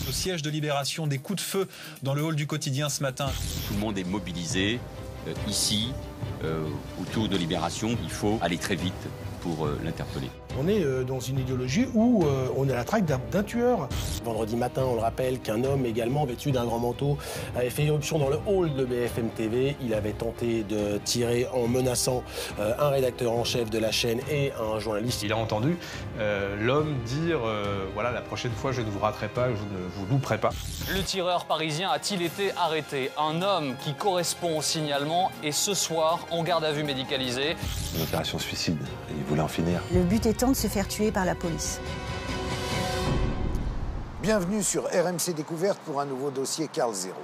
Au siège de Libération, des coups de feu dans le hall du quotidien ce matin. Tout le monde est mobilisé ici, autour de Libération. Il faut aller très vite pour l'interpeller. On est dans une idéologie où on est à la traque d'un tueur. Vendredi matin, on le rappelle, qu'un homme également vêtu d'un grand manteau avait fait irruption dans le hall de BFM TV. Il avait tenté de tirer en menaçant un rédacteur en chef de la chaîne et un journaliste. Il a entendu l'homme dire voilà, la prochaine fois je ne vous raterai pas, je ne vous louperai pas. Le tireur parisien a-t-il été arrêté? Un homme qui correspond au signalement est ce soir en garde à vue médicalisée. Une opération suicide, il voulait en finir. Le but étant de se faire tuer par la police. Bienvenue sur RMC Découverte pour un nouveau dossier Carl Zero.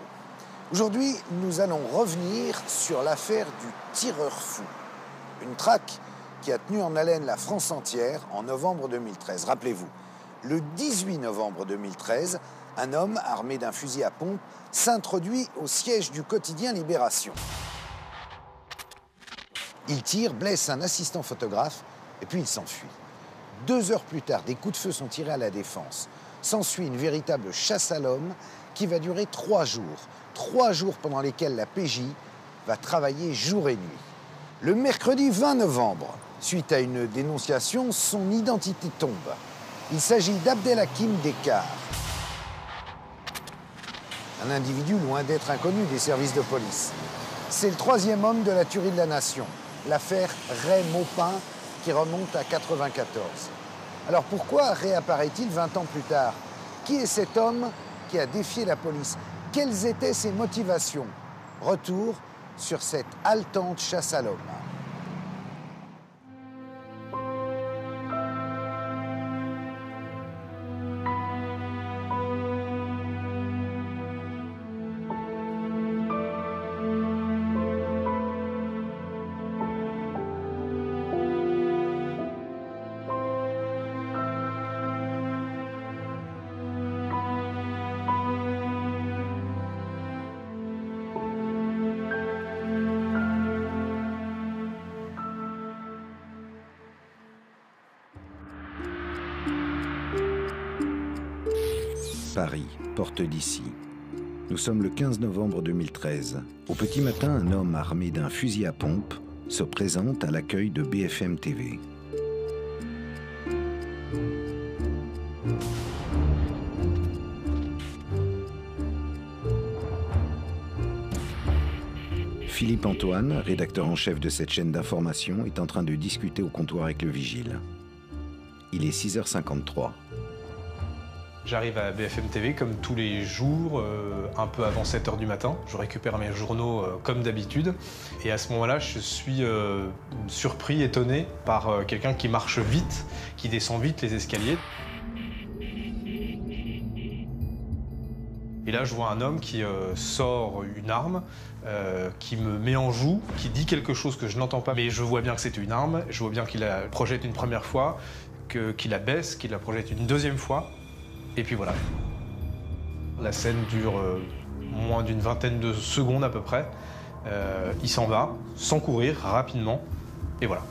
Aujourd'hui, nous allons revenir sur l'affaire du tireur fou. Une traque qui a tenu en haleine la France entière en novembre 2013. Rappelez-vous, le 18 novembre 2013, un homme armé d'un fusil à pompe s'introduit au siège du quotidien Libération. Il tire, blesse un assistant photographe et puis il s'enfuit. 2 heures plus tard, des coups de feu sont tirés à la Défense. S'ensuit une véritable chasse à l'homme qui va durer 3 jours. 3 jours pendant lesquels la PJ va travailler jour et nuit. Le mercredi 20 novembre, suite à une dénonciation, son identité tombe. Il s'agit d'Abdelhakim Dekar. Un individu loin d'être inconnu des services de police. C'est le 3e homme de la tuerie de la nation, l'affaire Ray Maupin, qui remonte à 1994. Alors pourquoi réapparaît-il 20 ans plus tard? Qui est cet homme qui a défié la police? Quelles étaient ses motivations? Retour sur cette haletante chasse à l'homme. Paris, porte d'Issy. Nous sommes le 15 novembre 2013. Au petit matin, un homme armé d'un fusil à pompe se présente à l'accueil de BFM TV. Philippe Antoine, rédacteur en chef de cette chaîne d'information, est en train de discuter au comptoir avec le vigile. Il est 6h53. J'arrive à BFM TV comme tous les jours, un peu avant 7h du matin. Je récupère mes journaux comme d'habitude. Et à ce moment-là, je suis surpris, étonné par quelqu'un qui marche vite, qui descend vite les escaliers. Et là, je vois un homme qui sort une arme, qui me met en joue, qui dit quelque chose que je n'entends pas. Mais je vois bien que c'est une arme, je vois bien qu'il la projette une première fois, qu'il la baisse, qu'il la projette une deuxième fois. Et puis voilà. La scène dure moins d'une vingtaine de secondes à peu près. Il s'en va, sans courir, rapidement. Et voilà.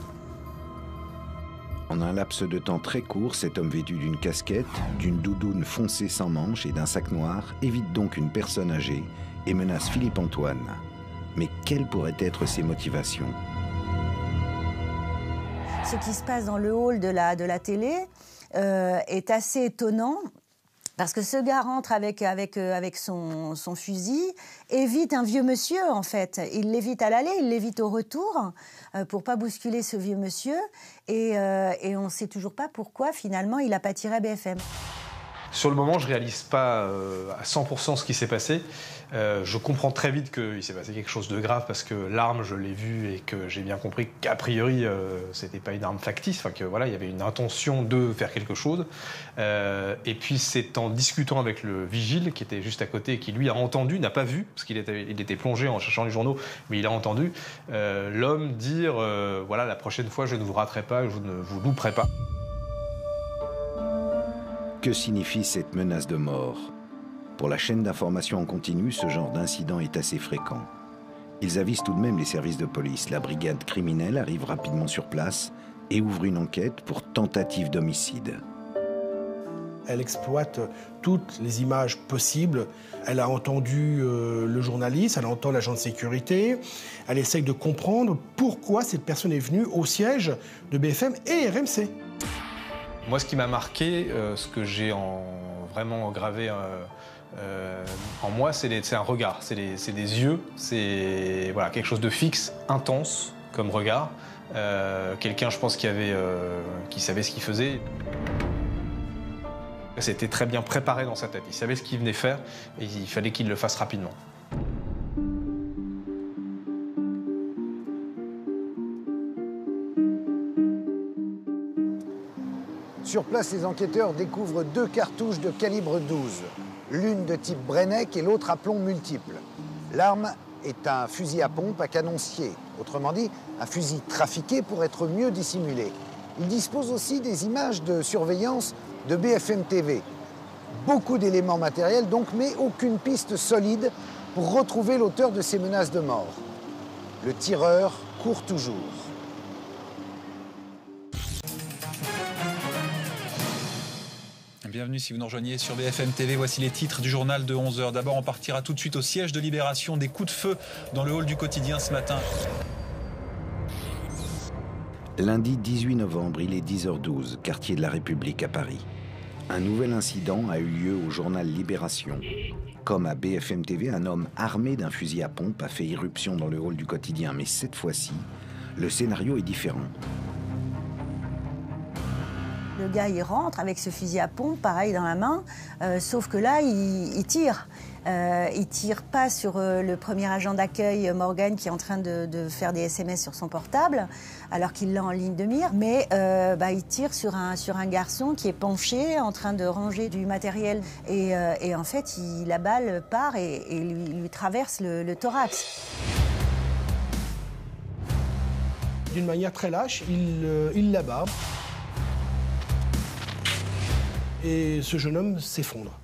En un laps de temps très court, cet homme vêtu d'une casquette, d'une doudoune foncée sans manches et d'un sac noir évite donc une personne âgée et menace Philippe Antoine. Mais quelles pourraient être ses motivations? Ce qui se passe dans le hall de la télé est assez étonnant. Parce que ce gars rentre avec son fusil, évite un vieux monsieur, en fait. Il l'évite à l'aller, il l'évite au retour, pour pas bousculer ce vieux monsieur. Et on ne sait toujours pas pourquoi, finalement, il n'a pas tiré à BFM. Sur le moment, je ne réalise pas à 100% ce qui s'est passé. Je comprends très vite qu'il s'est passé quelque chose de grave parce que l'arme, je l'ai vue et que j'ai bien compris qu'a priori, c'était pas une arme factice, enfin que voilà, il y avait une intention de faire quelque chose. Et puis c'est en discutant avec le vigile qui était juste à côté et qui lui a entendu, n'a pas vu parce qu'il était plongé en cherchant les journaux, mais il a entendu l'homme dire voilà, la prochaine fois je ne vous raterai pas, je ne vous louperai pas. Que signifie cette menace de mort? Pour la chaîne d'information en continu, ce genre d'incident est assez fréquent. Ils avisent tout de même les services de police. La brigade criminelle arrive rapidement sur place et ouvre une enquête pour tentative d'homicide. Elle exploite toutes les images possibles. Elle a entendu le journaliste, elle entend l'agent de sécurité. Elle essaye de comprendre pourquoi cette personne est venue au siège de BFM et RMC. Moi, ce qui m'a marqué, ce que j'ai vraiment gravé en moi, c'est un regard, c'est des yeux, c'est voilà, quelque chose de fixe, intense comme regard. Quelqu'un, je pense, qui savait ce qu'il faisait. C'était très bien préparé dans sa tête. Il savait ce qu'il venait faire et il fallait qu'il le fasse rapidement. Sur place, les enquêteurs découvrent 2 cartouches de calibre 12, l'une de type Brenneck et l'autre à plomb multiple. L'arme est un fusil à pompe à canon scié, autrement dit, un fusil trafiqué pour être mieux dissimulé. Il dispose aussi des images de surveillance de BFM TV. Beaucoup d'éléments matériels donc, mais aucune piste solide pour retrouver l'auteur de ces menaces de mort. Le tireur court toujours. Bienvenue si vous nous rejoignez sur BFM TV. Voici les titres du journal de 11h. D'abord, on partira tout de suite au siège de Libération. Des coups de feu dans le hall du quotidien ce matin. Lundi 18 novembre, il est 10h12, quartier de la République à Paris. Un nouvel incident a eu lieu au journal Libération. Comme à BFM TV, un homme armé d'un fusil à pompe a fait irruption dans le hall du quotidien. Mais cette fois-ci, le scénario est différent. Le gars, il rentre avec ce fusil à pompe, pareil, dans la main, sauf que là, il tire. Il tire pas sur le premier agent d'accueil, Morgan, qui est en train de faire des SMS sur son portable, alors qu'il l'a en ligne de mire, mais il tire sur un garçon qui est penché, en train de ranger du matériel. Et en fait, la balle part et lui traverse le thorax. D'une manière très lâche, il l'abat. Et ce jeune homme s'effondre.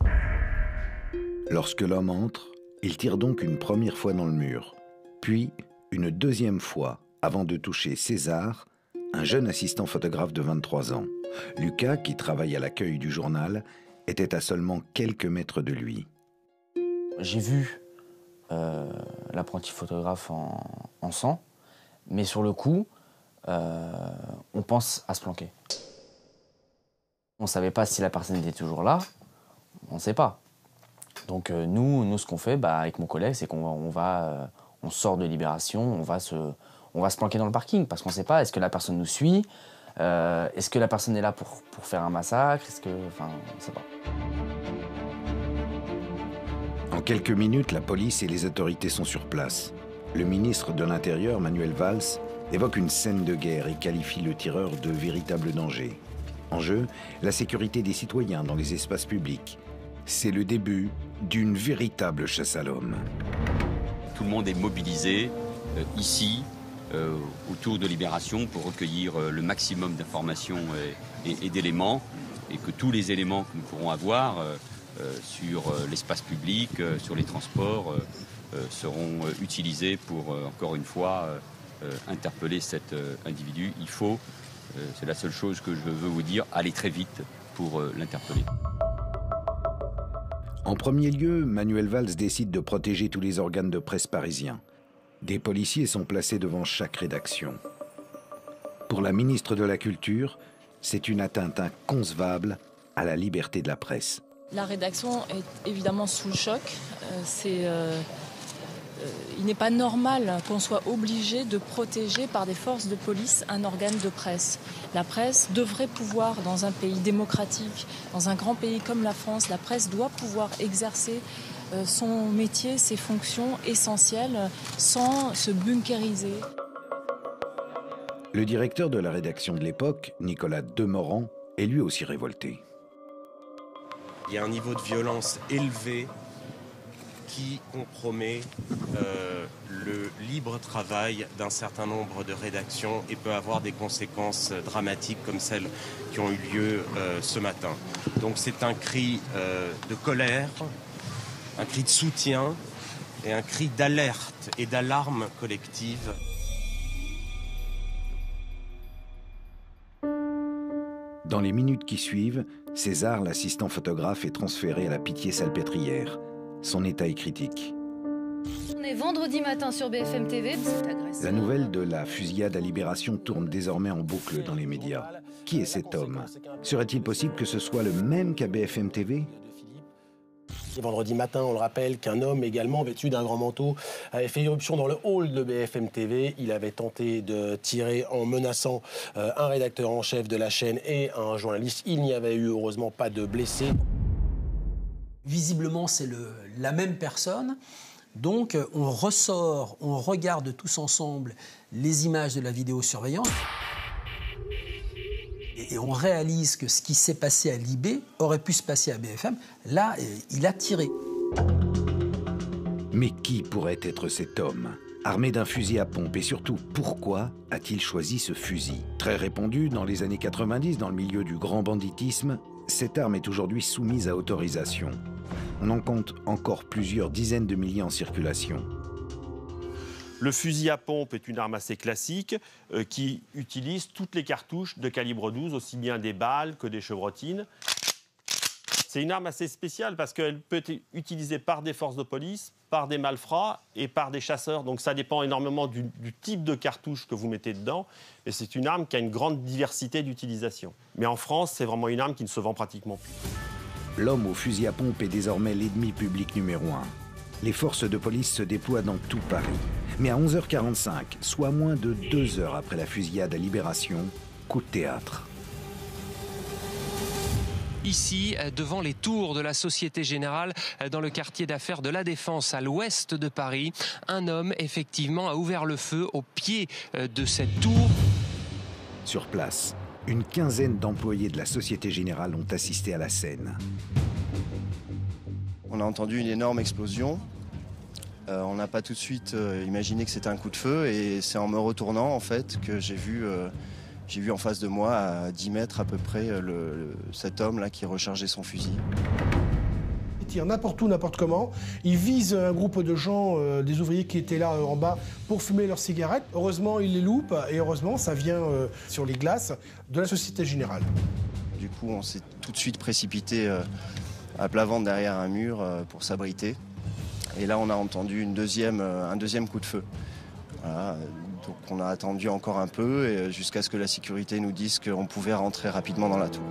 Lorsque l'homme entre, il tire donc une première fois dans le mur, puis une deuxième fois avant de toucher César, un jeune assistant photographe de 23 ans. Lucas, qui travaille à l'accueil du journal, était à seulement quelques mètres de lui. J'ai vu l'apprenti photographe en sang, mais sur le coup, on pense à se planquer. On ne savait pas si la personne était toujours là, on ne sait pas. Donc nous ce qu'on fait avec mon collègue, c'est qu'on sort de Libération, on va se planquer dans le parking, parce qu'on ne sait pas, est-ce que la personne nous suit, est-ce que la personne est là pour faire un massacre, on ne sait pas. En quelques minutes, la police et les autorités sont sur place. Le ministre de l'Intérieur, Manuel Valls, évoque une scène de guerre et qualifie le tireur de véritable danger. En jeu, la sécurité des citoyens dans les espaces publics. C'est le début d'une véritable chasse à l'homme. Tout le monde est mobilisé ici, autour de Libération, pour recueillir le maximum d'informations et d'éléments, et que tous les éléments que nous pourrons avoir sur l'espace public, sur les transports, seront utilisés pour, encore une fois, interpeller cet individu. Il faut, c'est la seule chose que je veux vous dire, aller très vite pour l'interpeller. En premier lieu, Manuel Valls décide de protéger tous les organes de presse parisiens. Des policiers sont placés devant chaque rédaction. Pour la ministre de la Culture, c'est une atteinte inconcevable à la liberté de la presse. La rédaction est évidemment sous le choc. Il n'est pas normal qu'on soit obligé de protéger par des forces de police un organe de presse. La presse devrait pouvoir, dans un pays démocratique, dans un grand pays comme la France, la presse doit pouvoir exercer son métier, ses fonctions essentielles, sans se bunkériser. Le directeur de la rédaction de l'époque, Nicolas Demorand, est lui aussi révolté. Il y a un niveau de violence élevé qui compromet le libre travail d'un certain nombre de rédactions et peut avoir des conséquences dramatiques comme celles qui ont eu lieu ce matin. Donc c'est un cri de colère, un cri de soutien et un cri d'alerte et d'alarme collective. Dans les minutes qui suivent, César, l'assistant photographe, est transféré à la Pitié-Salpêtrière. Son état est critique. On est vendredi matin sur BFM TV. La nouvelle de la fusillade à Libération tourne désormais en boucle dans les médias. Qui est cet homme? Serait-il possible que ce soit le même qu'à BFM TV? Vendredi matin, on le rappelle, qu'un homme également vêtu d'un grand manteau avait fait irruption dans le hall de BFM TV. Il avait tenté de tirer en menaçant un rédacteur en chef de la chaîne et un journaliste. Il n'y avait eu heureusement pas de blessés. Visiblement, c'est la même personne. Donc, on ressort, on regarde tous ensemble les images de la vidéosurveillance. Et on réalise que ce qui s'est passé à Libé aurait pu se passer à BFM. Là, il a tiré. Mais qui pourrait être cet homme? Armé d'un fusil à pompe, et surtout, pourquoi a-t-il choisi ce fusil? Très répandu dans les années 90 dans le milieu du grand banditisme, cette arme est aujourd'hui soumise à autorisation. On en compte encore plusieurs dizaines de milliers en circulation. Le fusil à pompe est une arme assez classique qui utilise toutes les cartouches de calibre 12, aussi bien des balles que des chevrotines. C'est une arme assez spéciale parce qu'elle peut être utilisée par des forces de police, par des malfrats et par des chasseurs. Donc ça dépend énormément du type de cartouche que vous mettez dedans. Et c'est une arme qui a une grande diversité d'utilisation. Mais en France, c'est vraiment une arme qui ne se vend pratiquement plus. L'homme au fusil à pompe est désormais l'ennemi public numéro 1. Les forces de police se déploient dans tout Paris. Mais à 11h45, soit moins de 2 heures après la fusillade à Libération, coup de théâtre. Ici, devant les tours de la Société Générale, dans le quartier d'affaires de la Défense, à l'ouest de Paris, un homme, effectivement, a ouvert le feu au pied de cette tour. Sur place, une quinzaine d'employés de la Société Générale ont assisté à la scène. On a entendu une énorme explosion. On n'a pas tout de suite imaginé que c'était un coup de feu et c'est en me retournant en fait que j'ai vu en face de moi à 10 mètres à peu près cet homme là qui rechargeait son fusil. Il tire n'importe où, n'importe comment. Il vise un groupe de gens, des ouvriers qui étaient là en bas pour fumer leurs cigarettes. Heureusement, il les loupe et heureusement, ça vient sur les glaces de la Société Générale. Du coup, on s'est tout de suite précipité à plat ventre derrière un mur pour s'abriter. Et là, on a entendu un deuxième coup de feu. Voilà. Donc on a attendu encore un peu jusqu'à ce que la sécurité nous dise qu'on pouvait rentrer rapidement dans la tour.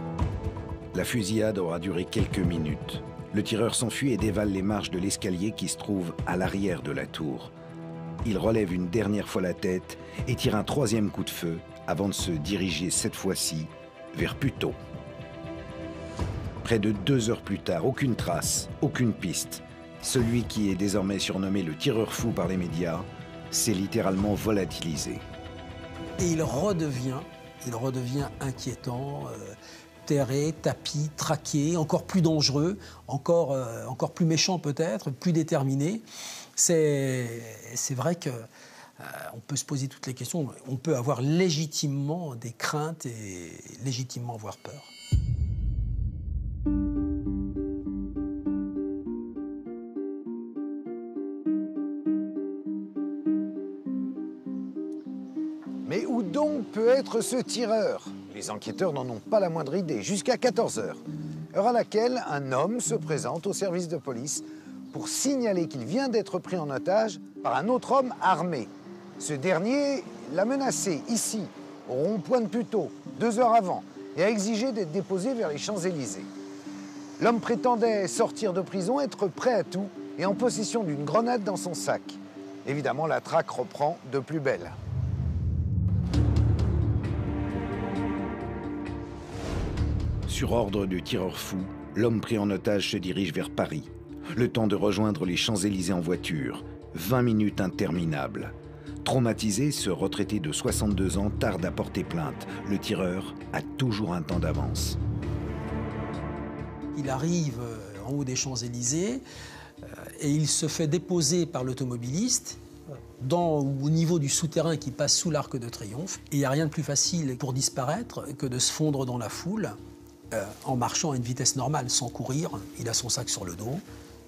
La fusillade aura duré quelques minutes. Le tireur s'enfuit et dévale les marches de l'escalier qui se trouve à l'arrière de la tour. Il relève une dernière fois la tête et tire un troisième coup de feu avant de se diriger cette fois-ci vers Puteaux. Près de 2 heures plus tard, aucune trace, aucune piste. Celui qui est désormais surnommé le tireur fou par les médias s'est littéralement volatilisé. Et il redevient inquiétant, terré, tapi, traqué, encore plus dangereux, encore plus méchant peut-être, plus déterminé. C'est vrai que on peut se poser toutes les questions. On peut avoir légitimement des craintes et légitimement avoir peur. Mais où donc peut être ce tireur? Les enquêteurs n'en ont pas la moindre idée, jusqu'à 14h, heure à laquelle un homme se présente au service de police pour signaler qu'il vient d'être pris en otage par un autre homme armé. Ce dernier l'a menacé ici, au rond-point de Puteaux, 2 heures avant, et a exigé d'être déposé vers les Champs-Élysées. L'homme prétendait sortir de prison, être prêt à tout et en possession d'une grenade dans son sac. Évidemment, la traque reprend de plus belle. Sur ordre du tireur fou, l'homme pris en otage se dirige vers Paris. Le temps de rejoindre les Champs-Élysées en voiture. 20 minutes interminables. Traumatisé, ce retraité de 62 ans tarde à porter plainte. Le tireur a toujours un temps d'avance. Il arrive en haut des Champs-Élysées et il se fait déposer par l'automobiliste au niveau du souterrain qui passe sous l'Arc de Triomphe. Et il n'y a rien de plus facile pour disparaître que de se fondre dans la foule en marchant à une vitesse normale, sans courir. Il a son sac sur le dos,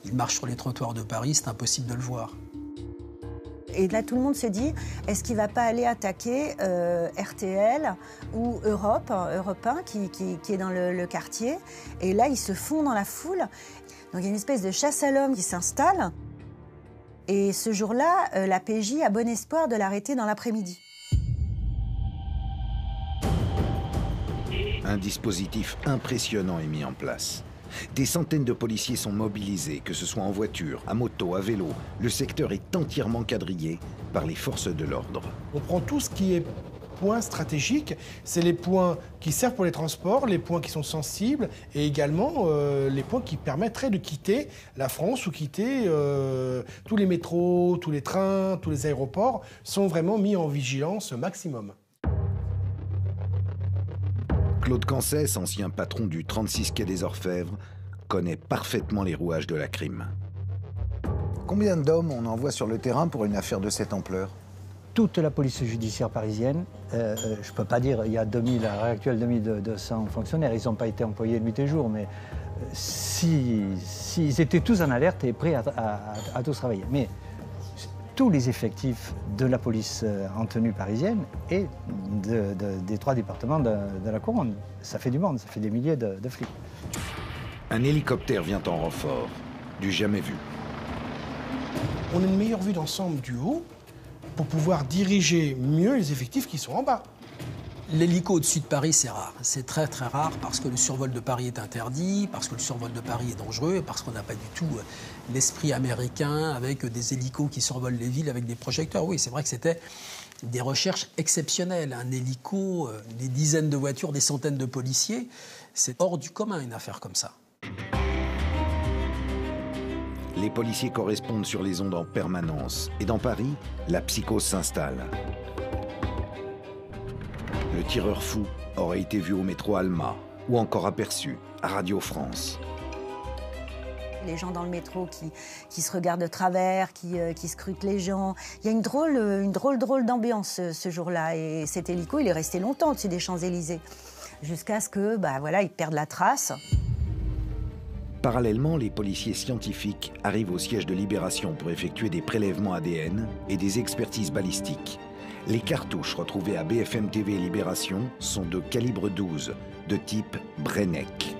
il marche sur les trottoirs de Paris, c'est impossible de le voir. Et là, tout le monde se dit, est-ce qu'il ne va pas aller attaquer RTL ou Europe 1 qui est dans le quartier? Et là, ils se font dans la foule. Donc il y a une espèce de chasse à l'homme qui s'installe. Et ce jour-là, la PJ a bon espoir de l'arrêter dans l'après-midi. Un dispositif impressionnant est mis en place. Des centaines de policiers sont mobilisés, que ce soit en voiture, à moto, à vélo. Le secteur est entièrement quadrillé par les forces de l'ordre. On prend tout ce qui est points stratégiques, c'est les points qui servent pour les transports, les points qui sont sensibles et également les points qui permettraient de quitter la France ou quitter tous les métros, tous les trains, tous les aéroports sont vraiment mis en vigilance maximum. Claude Cancès, ancien patron du 36 quai des Orfèvres, connaît parfaitement les rouages de la crime. Combien d'hommes on envoie sur le terrain pour une affaire de cette ampleur? Toute la police judiciaire parisienne, je ne peux pas dire il y a 2000, à l'heure actuelle 2200 fonctionnaires, ils n'ont pas été employés nuit et jour, mais s'ils étaient tous en alerte et prêts à tous travailler. Mais tous les effectifs de la police en tenue parisienne et des 3 départements de la Couronne, ça fait du monde, ça fait des milliers de flics. Un hélicoptère vient en renfort, du jamais vu. On a une meilleure vue d'ensemble du haut pour pouvoir diriger mieux les effectifs qui sont en bas. L'hélico au-dessus de Paris, c'est rare. C'est très très rare parce que le survol de Paris est interdit, parce que le survol de Paris est dangereux, parce qu'on n'a pas du tout l'esprit américain avec des hélicos qui survolent les villes avec des projecteurs. Oui, c'est vrai que c'était des recherches exceptionnelles. Un hélico, des dizaines de voitures, des centaines de policiers, c'est hors du commun une affaire comme ça. Les policiers correspondent sur les ondes en permanence. Et dans Paris, la psychose s'installe. Le tireur fou aurait été vu au métro Alma ou encore aperçu à Radio France. Les gens dans le métro qui se regardent de travers, qui scrutent les gens. Il y a une drôle d'ambiance ce jour-là. Et cet hélico, il est resté longtemps au-dessus des Champs-Élysées. Jusqu'à ce que, ils perdent la trace. Parallèlement, les policiers scientifiques arrivent au siège de Libération pour effectuer des prélèvements ADN et des expertises balistiques. Les cartouches retrouvées à BFM TV et Libération sont de calibre 12, de type Brenneck.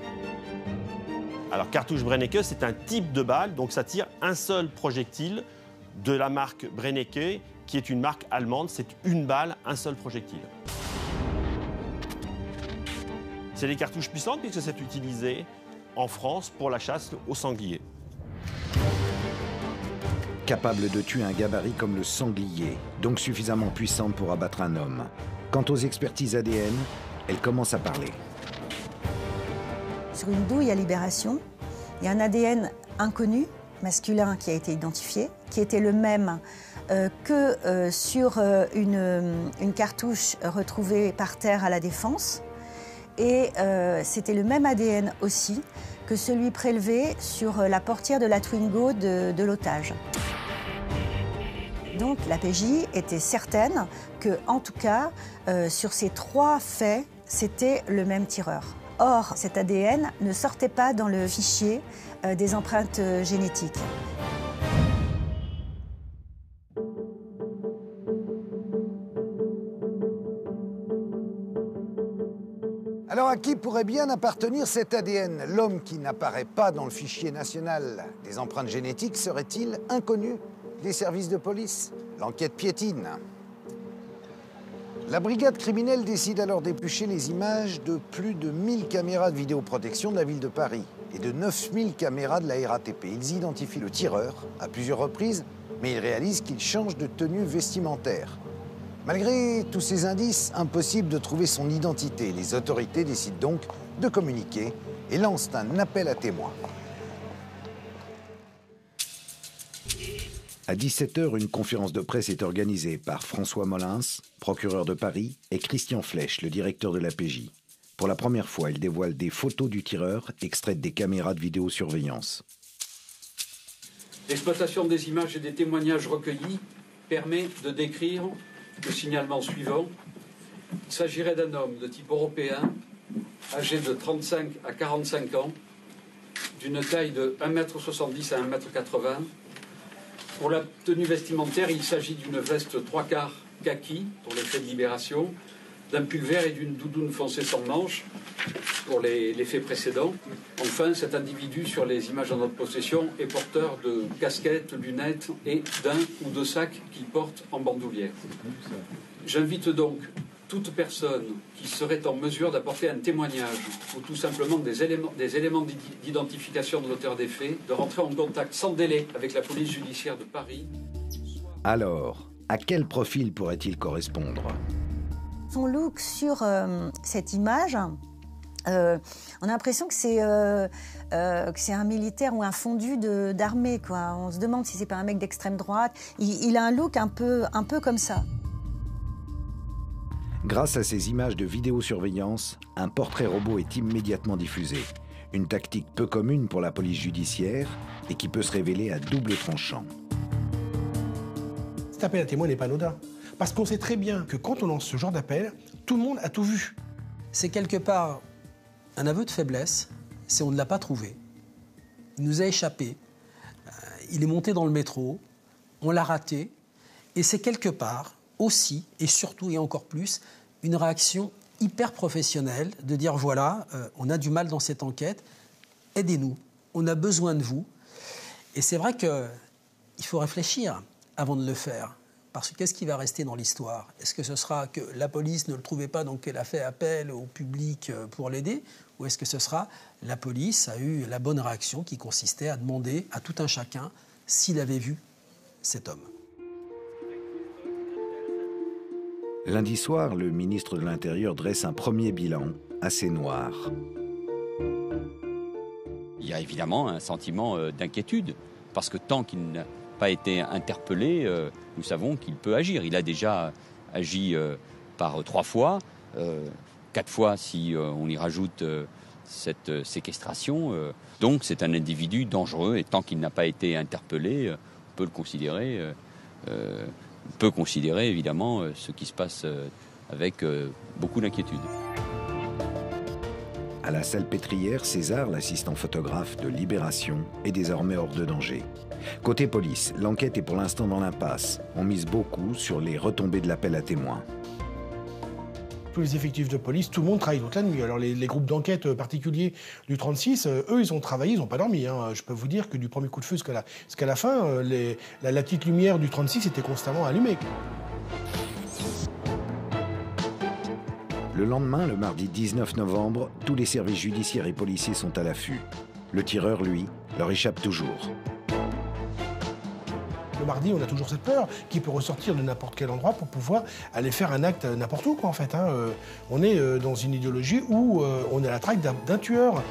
Alors, cartouche Brennecke, c'est un type de balle, donc ça tire un seul projectile de la marque Brennecke, qui est une marque allemande. C'est une balle, un seul projectile. C'est des cartouches puissantes puisque c'est utilisé en France pour la chasse au sanglier. Capable de tuer un gabarit comme le sanglier, donc suffisamment puissante pour abattre un homme. Quant aux expertises ADN, elles commencent à parler. Sur une douille à Libération, il y a un ADN inconnu, masculin, qui a été identifié, qui était le même que sur une cartouche retrouvée par terre à la Défense. Et c'était le même ADN aussi que celui prélevé sur la portière de la Twingo de l'otage. Donc la PJ était certaine que, en tout cas, sur ces 3 faits, c'était le même tireur. Or, cet ADN ne sortait pas dans le fichier des empreintes génétiques. Alors à qui pourrait bien appartenir cet ADN? L'homme qui n'apparaît pas dans le fichier national des empreintes génétiques serait-il inconnu des services de police? L'enquête piétine. La brigade criminelle décide alors d'éplucher les images de plus de 1000 caméras de vidéoprotection de la ville de Paris et de 9000 caméras de la RATP. Ils identifient le tireur à plusieurs reprises, mais ils réalisent qu'il change de tenue vestimentaire. Malgré tous ces indices, impossible de trouver son identité. Les autorités décident donc de communiquer et lancent un appel à témoins. À 17h, une conférence de presse est organisée par François Molins, procureur de Paris, et Christian Flech, le directeur de la PJ. Pour la première fois, il dévoile des photos du tireur extraites des caméras de vidéosurveillance. L'exploitation des images et des témoignages recueillis permet de décrire le signalement suivant. Il s'agirait d'un homme de type européen, âgé de 35 à 45 ans, d'une taille de 1,70 m à 1,80 m, Pour la tenue vestimentaire, il s'agit d'une veste 3/4 kaki pour les faits de libération, d'un pull vert et d'une doudoune foncée sans manches pour les faits précédents. Enfin, cet individu, sur les images en notre possession, est porteur de casquettes, lunettes et d'un ou deux sacs qu'il porte en bandoulière. J'invite donc toute personne qui serait en mesure d'apporter un témoignage ou tout simplement des éléments d'identification de l'auteur des faits, de rentrer en contact sans délai avec la police judiciaire de Paris. Alors, à quel profil pourrait-il correspondre? Son look sur cette image, on a l'impression que c'est un militaire ou un fondu d'armée, quoi. On se demande si c'est pas un mec d'extrême droite. Il a un look un peu comme ça. Grâce à ces images de vidéosurveillance, un portrait robot est immédiatement diffusé. Une tactique peu commune pour la police judiciaire et qui peut se révéler à double tranchant. Cet appel à témoin n'est pas anodin. Parce qu'on sait très bien que quand on lance ce genre d'appel, tout le monde a tout vu. C'est quelque part un aveu de faiblesse, c'est on ne l'a pas trouvé. Il nous a échappé, il est monté dans le métro, on l'a raté, et c'est quelque part aussi, et surtout et encore plus, une réaction hyper professionnelle de dire voilà, on a du mal dans cette enquête, aidez-nous, on a besoin de vous. Et c'est vrai qu'il faut réfléchir avant de le faire. Parce que qu'est-ce qui va rester dans l'histoire? Est-ce que ce sera que la police ne le trouvait pas, donc elle a fait appel au public pour l'aider? Ou est-ce que ce sera la police a eu la bonne réaction qui consistait à demander à tout un chacun s'il avait vu cet homme? Lundi soir, le ministre de l'Intérieur dresse un premier bilan assez noir. Il y a évidemment un sentiment d'inquiétude, parce que tant qu'il n'a pas été interpellé, nous savons qu'il peut agir. Il a déjà agi par 3 fois, 4 fois si on y rajoute cette séquestration. Donc c'est un individu dangereux, et tant qu'il n'a pas été interpellé, on peut le considérer... On peut considérer évidemment ce qui se passe avec beaucoup d'inquiétude. À la Salpêtrière, César, l'assistant photographe de Libération, est désormais hors de danger. Côté police, l'enquête est pour l'instant dans l'impasse. On mise beaucoup sur les retombées de l'appel à témoins. Tous les effectifs de police, tout le monde travaille toute la nuit. Alors les groupes d'enquête particuliers du 36, eux, ils ont travaillé, ils n'ont pas dormi. Hein. Je peux vous dire que du premier coup de feu jusqu'à la fin, la petite lumière du 36 était constamment allumée. Le lendemain, le mardi 19 novembre, tous les services judiciaires et policiers sont à l'affût. Le tireur, lui, leur échappe toujours. Le mardi, on a toujours cette peur qui peut ressortir de n'importe quel endroit pour pouvoir aller faire un acte n'importe où, quoi, en fait. Hein. On est dans une idéologie où on est à la traque d'un tueur.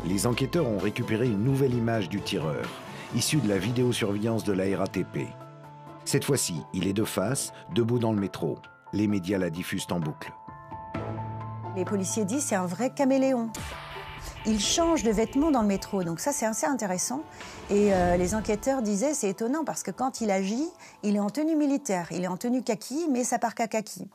Les enquêteurs ont récupéré une nouvelle image du tireur, issue de la vidéosurveillance de la RATP. Cette fois-ci, il est de face, debout dans le métro. Les médias la diffusent en boucle. Les policiers disent c'est un vrai caméléon. Il change de vêtements dans le métro, donc ça c'est assez intéressant. Et les enquêteurs disaient c'est étonnant parce que quand il agit, il est en tenue militaire, il est en tenue kaki, mais sa parka kaki.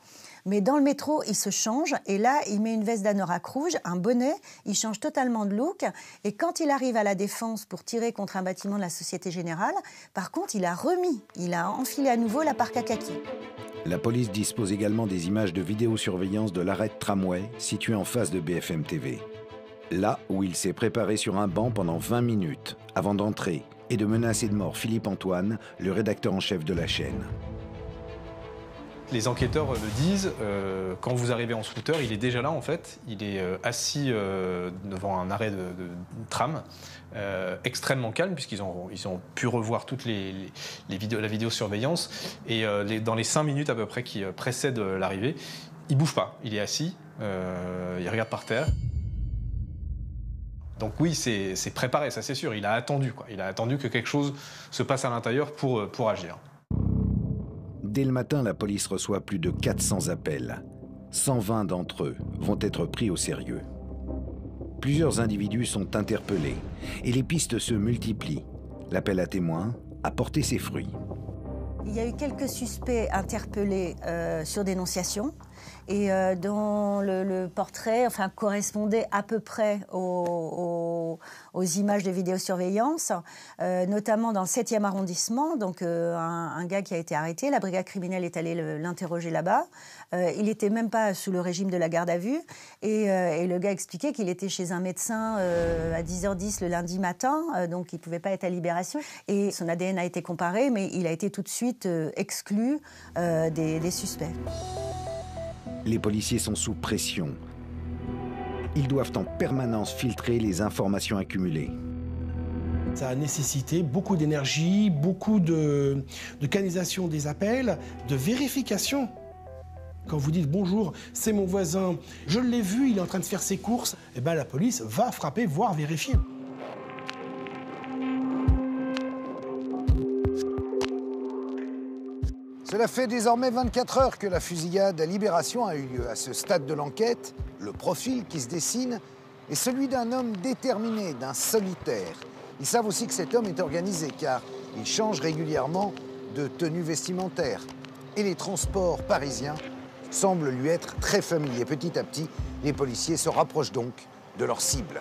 Mais dans le métro, il se change et là, il met une veste d'anorak rouge, un bonnet, il change totalement de look. Et quand il arrive à la Défense pour tirer contre un bâtiment de la Société Générale, par contre, il a enfilé à nouveau la parka kaki. La police dispose également des images de vidéosurveillance de l'arrêt de tramway situé en face de BFM TV. Là où il s'est préparé sur un banc pendant 20 minutes avant d'entrer et de menacer de mort Philippe Antoine, le rédacteur en chef de la chaîne. Les enquêteurs le disent, quand vous arrivez en scooter, il est déjà là en fait. Il est assis devant un arrêt de tram, extrêmement calme puisqu'ils ont pu revoir toutes la vidéosurveillance. Et dans les 5 minutes à peu près qui précèdent l'arrivée, il ne bouge pas. Il est assis, il regarde par terre. Donc oui, c'est préparé, ça c'est sûr. Il a attendu, quoi. Il a attendu que quelque chose se passe à l'intérieur pour agir. Dès le matin, la police reçoit plus de 400 appels. 120 d'entre eux vont être pris au sérieux. Plusieurs individus sont interpellés et les pistes se multiplient. L'appel à témoins a porté ses fruits. Il y a eu quelques suspects interpellés sur dénonciation et dont le portrait correspondait à peu près aux aux images de vidéosurveillance, notamment dans le 7e arrondissement. Donc un gars qui a été arrêté, la brigade criminelle est allée l'interroger là-bas. Il n'était même pas sous le régime de la garde à vue. Et le gars expliquait qu'il était chez un médecin à 10h10 le lundi matin, donc il ne pouvait pas être à Libération. Et son ADN a été comparé, mais il a été tout de suite exclu des suspects. Les policiers sont sous pression. Ils doivent en permanence filtrer les informations accumulées. Ça a nécessité beaucoup d'énergie, beaucoup de canalisation des appels, de vérification. Quand vous dites « bonjour, c'est mon voisin, je l'ai vu, il est en train de faire ses courses », eh ben, la police va frapper, voire vérifier. Cela fait désormais 24 heures que la fusillade à Libération a eu lieu. À ce stade de l'enquête, le profil qui se dessine est celui d'un homme déterminé, d'un solitaire. Ils savent aussi que cet homme est organisé car il change régulièrement de tenue vestimentaire. Et les transports parisiens semblent lui être très familiers. Petit à petit, les policiers se rapprochent donc de leur cible.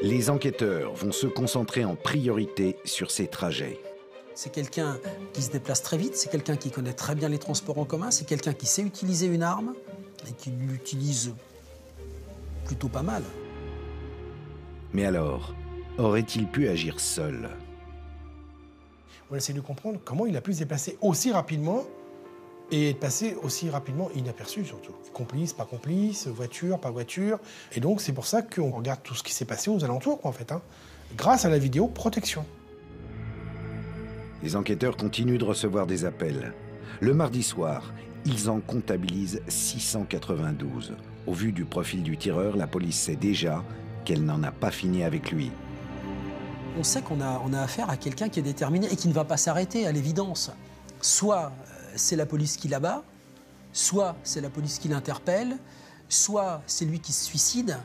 Les enquêteurs vont se concentrer en priorité sur ces trajets. C'est quelqu'un qui se déplace très vite, c'est quelqu'un qui connaît très bien les transports en commun, c'est quelqu'un qui sait utiliser une arme et qui l'utilise plutôt pas mal. Mais alors, aurait-il pu agir seul? On essaie de comprendre comment il a pu se déplacer aussi rapidement et être passé aussi rapidement inaperçu surtout. Complice, pas complice, voiture, pas voiture. Et donc c'est pour ça qu'on regarde tout ce qui s'est passé aux alentours, en fait, grâce à la vidéoprotection. Les enquêteurs continuent de recevoir des appels. Le mardi soir, ils en comptabilisent 692. Au vu du profil du tireur, la police sait déjà qu'elle n'en a pas fini avec lui. On sait qu'on a affaire à quelqu'un qui est déterminé et qui ne va pas s'arrêter, à l'évidence. Soit c'est la police qui l'abat, soit c'est la police qui l'interpelle, soit c'est lui qui se suicide,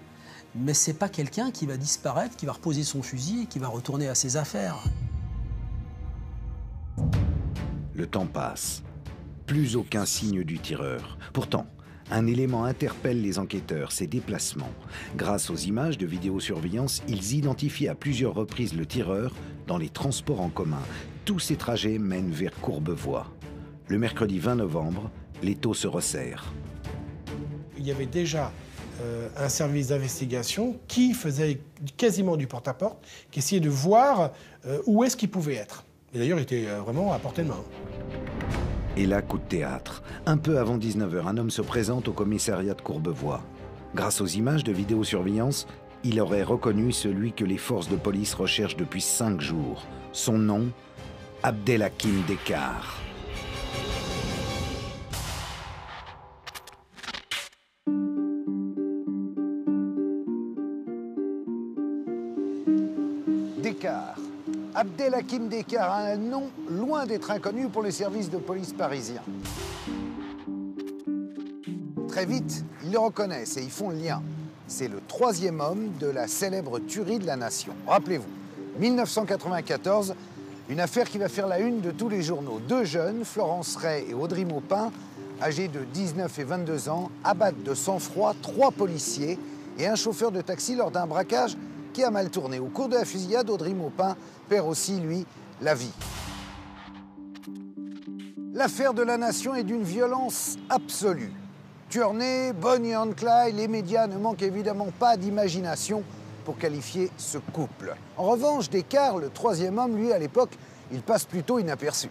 mais c'est pas quelqu'un qui va disparaître, qui va reposer son fusil et qui va retourner à ses affaires. Le temps passe. Plus aucun signe du tireur. Pourtant, un élément interpelle les enquêteurs, ses déplacements. Grâce aux images de vidéosurveillance, ils identifient à plusieurs reprises le tireur dans les transports en commun. Tous ces trajets mènent vers Courbevoie. Le mercredi 20 novembre, l'étau se resserre. Il y avait déjà un service d'investigation qui faisait quasiment du porte-à-porte, qui essayait de voir où est-ce qu'il pouvait être. Et d'ailleurs, il était vraiment à portée de main. Et là, coup de théâtre. Un peu avant 19h, un homme se présente au commissariat de Courbevoie. Grâce aux images de vidéosurveillance, il aurait reconnu celui que les forces de police recherchent depuis 5 jours. Son nom, Abdelhakim Dekar. Dekar. Abdelhakim Dekar a un nom loin d'être inconnu pour les services de police parisiens. Très vite, ils le reconnaissent et ils font le lien. C'est le 3e homme de la célèbre tuerie de la Nation. Rappelez-vous, 1994, une affaire qui va faire la une de tous les journaux. 2 jeunes, Florence Ray et Audrey Maupin, âgés de 19 et 22 ans, abattent de sang-froid 3 policiers et un chauffeur de taxi lors d'un braquage qui a mal tourné. Au cours de la fusillade, Audrey Maupin perd aussi, lui, la vie. L'affaire de la Nation est d'une violence absolue. Tuernay, Bonnie and Clyde, les médias ne manquent évidemment pas d'imagination pour qualifier ce couple. En revanche, Dekar, le 3e homme, lui, à l'époque, il passe plutôt inaperçu.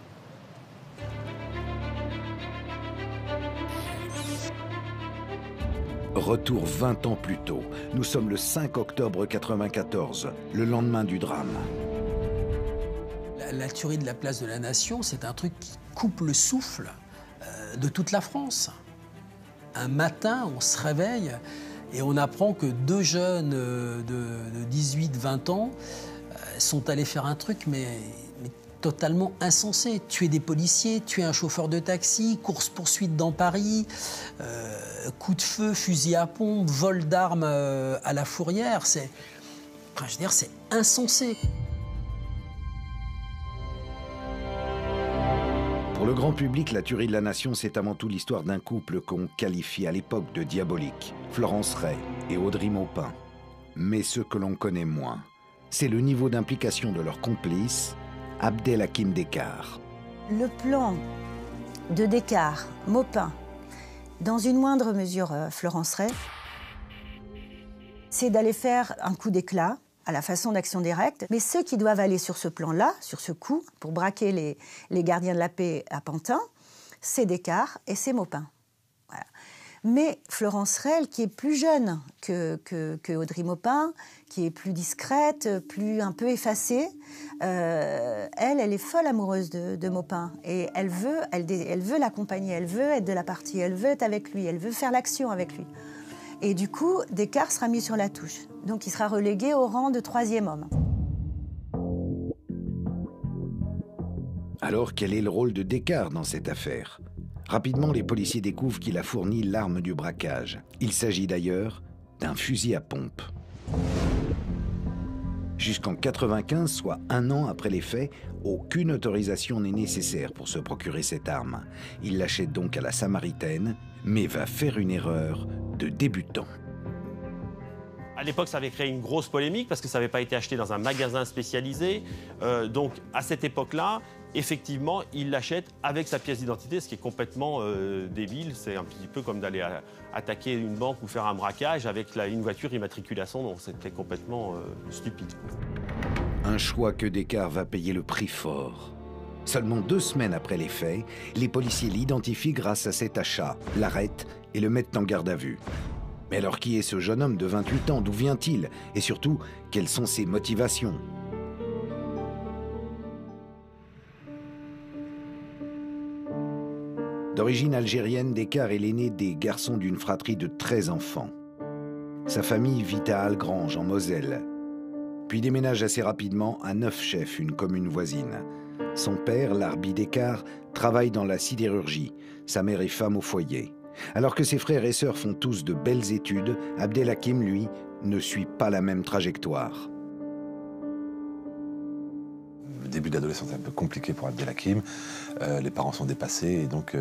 Retour 20 ans plus tôt. Nous sommes le 5 octobre 1994, le lendemain du drame. La tuerie de la place de la Nation, c'est un truc qui coupe le souffle de toute la France. Un matin, on se réveille et on apprend que 2 jeunes de 18-20 ans sont allés faire un truc, mais totalement insensé. Tuer des policiers, tuer un chauffeur de taxi, course-poursuite dans Paris, coup de feu, fusil à pompe, vol d'armes à la fourrière. C'est insensé. Pour le grand public, la tuerie de la nation, c'est avant tout l'histoire d'un couple qu'on qualifie à l'époque de diabolique, Florence Ray et Audrey Maupin. Mais ce que l'on connaît moins, c'est le niveau d'implication de leur complice, Abdelhakim Descartes. Le plan de Descartes, Maupin, dans une moindre mesure Florence Ray, c'est d'aller faire un coup d'éclat à la façon d'Action Directe. Mais ceux qui doivent aller sur ce plan-là, sur ce coup, pour braquer les gardiens de la paix à Pantin, c'est Descartes et c'est Maupin. Voilà. Mais Florence Ray, qui est plus jeune que Audrey Maupin, qui est plus discrète, un peu effacée, elle est folle amoureuse de Maupin. Et elle veut l'accompagner, elle veut être de la partie, elle veut être avec lui, elle veut faire l'action avec lui. Et du coup, Descartes sera mis sur la touche. Donc il sera relégué au rang de 3e homme. Alors, quel est le rôle de Descartes dans cette affaire? Rapidement, les policiers découvrent qu'il a fourni l'arme du braquage. Il s'agit d'ailleurs d'un fusil à pompe. Jusqu'en 1995, soit 1 an après les faits, aucune autorisation n'est nécessaire pour se procurer cette arme. Il l'achète donc à la Samaritaine, mais va faire une erreur de débutant. À l'époque, ça avait créé une grosse polémique parce que ça n'avait pas été acheté dans un magasin spécialisé. Donc, à cette époque-là, effectivement, il l'achète avec sa pièce d'identité, ce qui est complètement débile. C'est un petit peu comme d'aller attaquer une banque ou faire un braquage avec une voiture immatriculée à son nom. C'était complètement stupide. Un choix que Descartes va payer le prix fort. Seulement 2 semaines après les faits, les policiers l'identifient grâce à cet achat, l'arrêtent et le mettent en garde à vue. Mais alors qui est ce jeune homme de 28 ans? D'où vient-il? Et surtout, quelles sont ses motivations? D'origine algérienne, Descartes est l'aîné des garçons d'une fratrie de 13 enfants. Sa famille vit à Algrange, en Moselle, puis déménage assez rapidement à Neufchef, une commune voisine. Son père, Larbi Descartes, travaille dans la sidérurgie. Sa mère est femme au foyer. Alors que ses frères et sœurs font tous de belles études, Abdelhakim, lui, ne suit pas la même trajectoire. Le début de l'adolescence est un peu compliqué pour Abdelhakim. Les parents sont dépassés et donc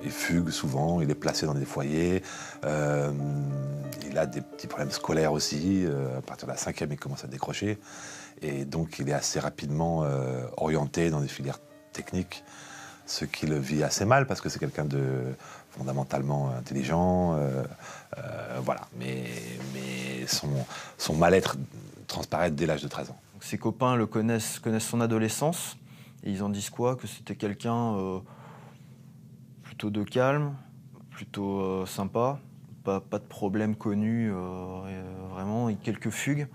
il fugue souvent, il est placé dans des foyers. Il a des petits problèmes scolaires aussi. À partir de la 5e, il commence à décrocher. Et donc il est assez rapidement orienté dans des filières techniques, ce qui le vit assez mal parce que c'est quelqu'un de fondamentalement intelligent. Voilà. Mais son mal-être transparaît dès l'âge de 13 ans. Ses copains le connaissent son adolescence et ils en disent quoi? Que c'était quelqu'un plutôt de calme, plutôt sympa, pas de problème connu, vraiment, et quelques fugues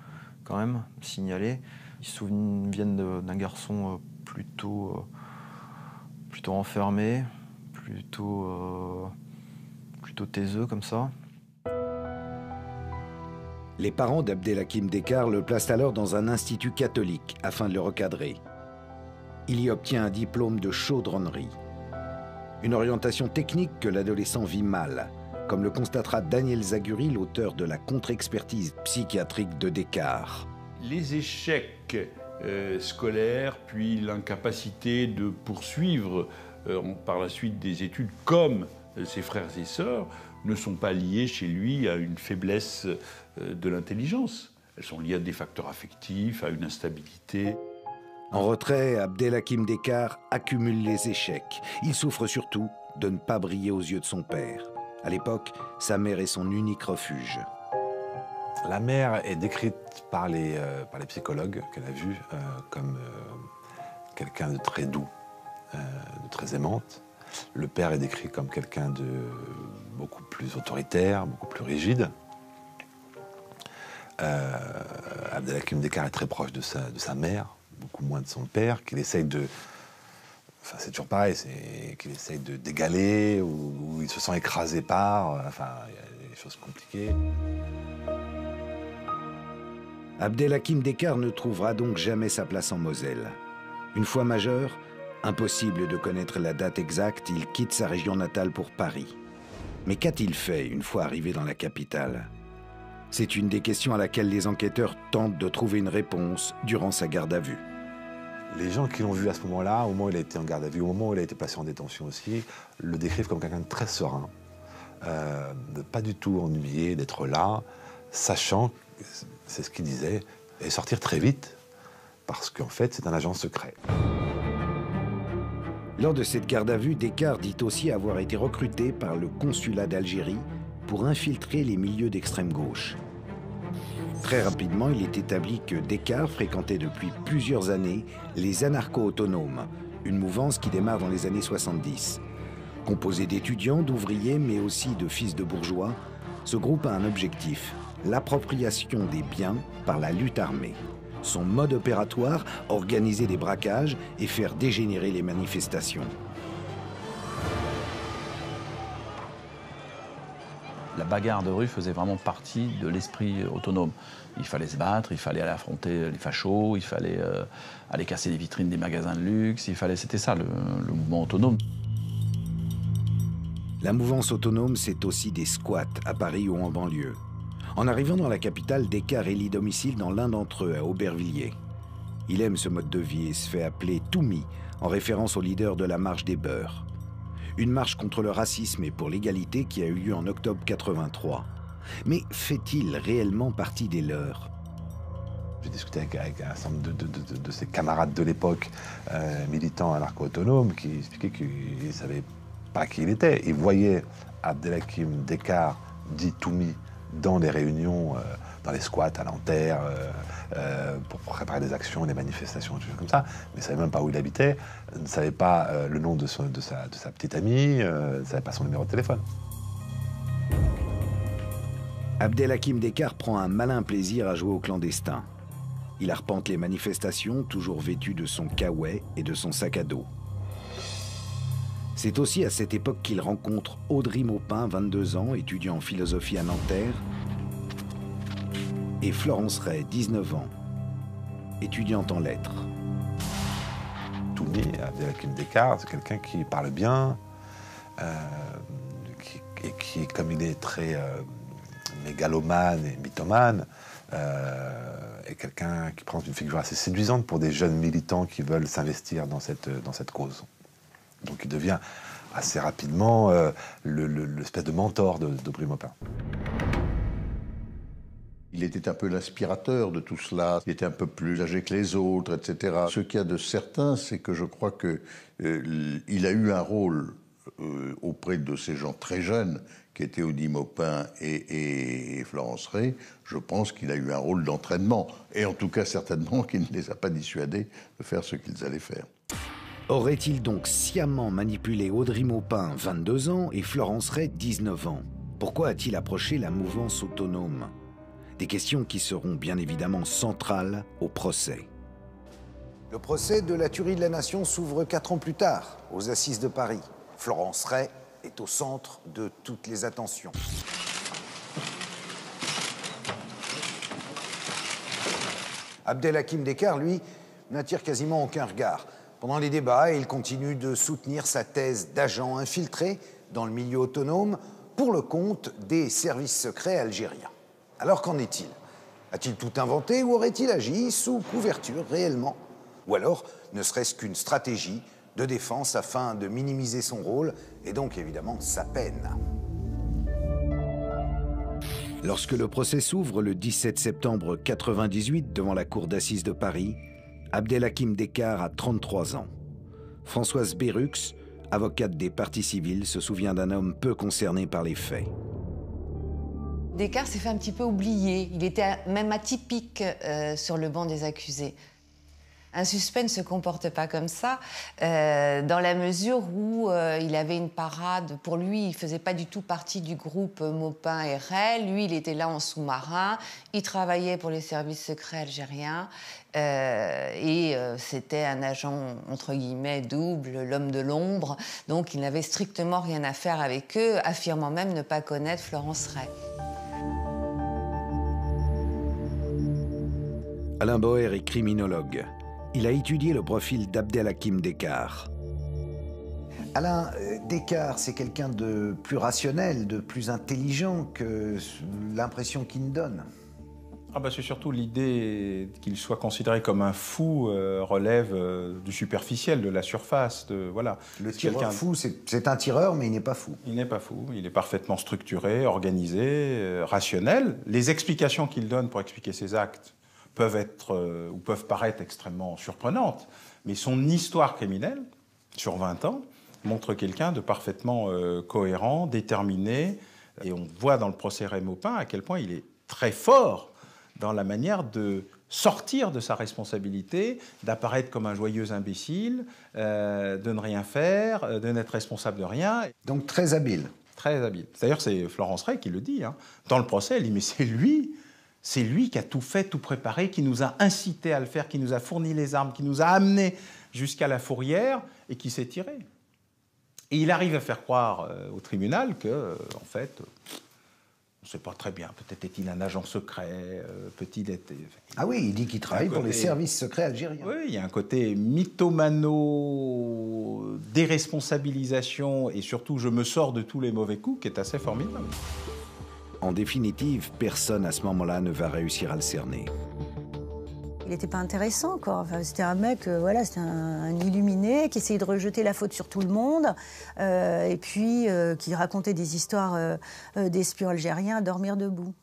quand même signalées. Ils se souviennent d'un garçon plutôt enfermé, plutôt taiseux comme ça. Les parents d'Abdelhakim Descartes le placent alors dans un institut catholique afin de le recadrer. Il y obtient un diplôme de chaudronnerie. Une orientation technique que l'adolescent vit mal, comme le constatera Daniel Zaguri, l'auteur de la contre-expertise psychiatrique de Descartes. Les échecs scolaires, puis l'incapacité de poursuivre par la suite des études comme ses frères et sœurs, ne sont pas liées chez lui à une faiblesse de l'intelligence. Elles sont liées à des facteurs affectifs, à une instabilité. En retrait, Abdelhakim Descartes accumule les échecs. Il souffre surtout de ne pas briller aux yeux de son père. À l'époque, sa mère est son unique refuge. La mère est décrite par les psychologues qu'elle a vus comme quelqu'un de très doux, de très aimante. Le père est décrit comme quelqu'un de beaucoup plus autoritaire, beaucoup plus rigide. Abdelhakim Descartes est très proche de sa mère, beaucoup moins de son père, qu'il essaye de... Enfin, c'est toujours pareil, c'est qu'il essaye d'égaler, ou il se sent écrasé par... Enfin, il y a des choses compliquées. Abdelhakim Descartes ne trouvera donc jamais sa place en Moselle. Une fois majeur, impossible de connaître la date exacte, il quitte sa région natale pour Paris. Mais qu'a-t-il fait une fois arrivé dans la capitale? C'est une des questions à laquelle les enquêteurs tentent de trouver une réponse durant sa garde à vue. Les gens qui l'ont vu à ce moment-là, au moment où il a été en garde à vue, au moment où il a été placé en détention aussi, le décrivent comme quelqu'un de très serein, de pas du tout ennuyé d'être là, sachant, c'est ce qu'il disait, et sortir très vite, parce qu'en fait, c'est un agent secret. Lors de cette garde à vue, Descartes dit aussi avoir été recruté par le consulat d'Algérie pour infiltrer les milieux d'extrême gauche. Très rapidement, il est établi que Descartes fréquentait depuis plusieurs années les anarcho-autonomes, une mouvance qui démarre dans les années 70. Composé d'étudiants, d'ouvriers, mais aussi de fils de bourgeois, ce groupe a un objectif, l'appropriation des biens par la lutte armée. Son mode opératoire, organiser des braquages et faire dégénérer les manifestations. La bagarre de rue faisait vraiment partie de l'esprit autonome. Il fallait se battre, il fallait aller affronter les fachos, il fallait aller casser les vitrines des magasins de luxe, c'était ça le mouvement autonome. La mouvance autonome, c'est aussi des squats à Paris ou en banlieue. En arrivant dans la capitale, Descartes élit domicile dans l'un d'entre eux, à Aubervilliers. Il aime ce mode de vie et se fait appeler Toumi, en référence au leader de la marche des Beurs. Une marche contre le racisme et pour l'égalité qui a eu lieu en octobre 83. Mais fait-il réellement partie des leurs? J'ai discuté avec un certain nombre de ses camarades de l'époque, militants anarcho-autonomes, qui expliquaient qu'ils ne savaient pas qui il était. Ils voyaient Abdelhakim Descartes, dit Toumi, dans des réunions, dans les squats à Nanterre, pour préparer des actions, des manifestations, des choses comme ça. Mais ne savait même pas où il habitait, ne savait pas le nom de sa petite amie, ne savait pas son numéro de téléphone. Abdelhakim Descartes prend un malin plaisir à jouer au clandestin. Il arpente les manifestations, toujours vêtu de son kawaii et de son sac à dos. C'est aussi à cette époque qu'il rencontre Audrey Maupin, 22 ans, étudiant en philosophie à Nanterre, et Florence Ray, 19 ans, étudiante en lettres. Toumi, Abdelhakim Descartes, c'est quelqu'un qui parle bien, et qui, comme il est très mégalomane et mythomane, est quelqu'un qui prend une figure assez séduisante pour des jeunes militants qui veulent s'investir dans cette cause. Donc il devient assez rapidement l'espèce de mentor d'Audrey Maupin. Il était un peu l'inspirateur de tout cela, il était un peu plus âgé que les autres, etc. Ce qu'il y a de certain, c'est que je crois qu'il a eu un rôle auprès de ces gens très jeunes, qui étaient Audrey Maupin et Florence Ray. Je pense qu'il a eu un rôle d'entraînement, et en tout cas certainement qu'il ne les a pas dissuadés de faire ce qu'ils allaient faire. Aurait-il donc sciemment manipulé Audrey Maupin, 22 ans, et Florence Ray, 19 ans? Pourquoi a-t-il approché la mouvance autonome? Des questions qui seront bien évidemment centrales au procès. Le procès de la tuerie de la nation s'ouvre 4 ans plus tard, aux Assises de Paris. Florence Ray est au centre de toutes les attentions. Abdelhakim Descartes, lui, n'attire quasiment aucun regard. Pendant les débats, il continue de soutenir sa thèse d'agent infiltré dans le milieu autonome pour le compte des services secrets algériens. Alors qu'en est-il? A-t-il tout inventé ou aurait-il agi sous couverture réellement? Ou alors ne serait-ce qu'une stratégie de défense afin de minimiser son rôle et donc évidemment sa peine? Lorsque le procès s'ouvre le 17 septembre 1998 devant la cour d'assises de Paris, Abdelhakim Descartes a 33 ans. Françoise Berux, avocate des parties civiles, se souvient d'un homme peu concerné par les faits. Descartes s'est fait un petit peu oublier. Il était même atypique sur le banc des accusés. Un suspect ne se comporte pas comme ça, dans la mesure où il avait une parade. Pour lui, il ne faisait pas du tout partie du groupe Maupin et Ray. Lui, il était là en sous-marin. Il travaillait pour les services secrets algériens. C'était un agent, entre guillemets, double, l'homme de l'ombre. Donc, il n'avait strictement rien à faire avec eux, affirmant même ne pas connaître Florence Ray. Alain Boer est criminologue. Il a étudié le profil d'Abdelhakim Descartes. Alain, Descartes, c'est quelqu'un de plus rationnel, de plus intelligent que l'impression qu'il nous donne. C'est surtout l'idée qu'il soit considéré comme un fou relève du superficiel, de la surface. Voilà. Le tireur fou, c'est un tireur, mais il n'est pas fou. Il n'est pas fou, il est parfaitement structuré, organisé, rationnel. Les explications qu'il donne pour expliquer ses actes peuvent être ou peuvent paraître extrêmement surprenantes, mais son histoire criminelle, sur 20 ans, montre quelqu'un de parfaitement cohérent, déterminé, et on voit dans le procès Ray Maupin à quel point il est très fort dans la manière de sortir de sa responsabilité, d'apparaître comme un joyeux imbécile, de ne rien faire, de n'être responsable de rien. Donc très habile. Très habile. D'ailleurs, c'est Florence Ray qui le dit. Dans le procès, elle dit « mais c'est lui qui a tout fait, tout préparé, qui nous a incité à le faire, qui nous a fourni les armes, qui nous a amenés jusqu'à la fourrière et qui s'est tiré. » Et il arrive à faire croire au tribunal que, en fait... on ne sait pas très bien. Peut-être est-il un agent secret, peut-il être... Ah oui, il dit qu'il travaille pour les services secrets algériens. Oui, il y a un côté mythomano, déresponsabilisation et surtout je me sors de tous les mauvais coups qui est assez formidable. En définitive, personne à ce moment-là ne va réussir à le cerner. Il n'était pas intéressant, quoi. Enfin, c'était un mec, c'était un illuminé qui essayait de rejeter la faute sur tout le monde et puis qui racontait des histoires d'espions algériens à dormir debout.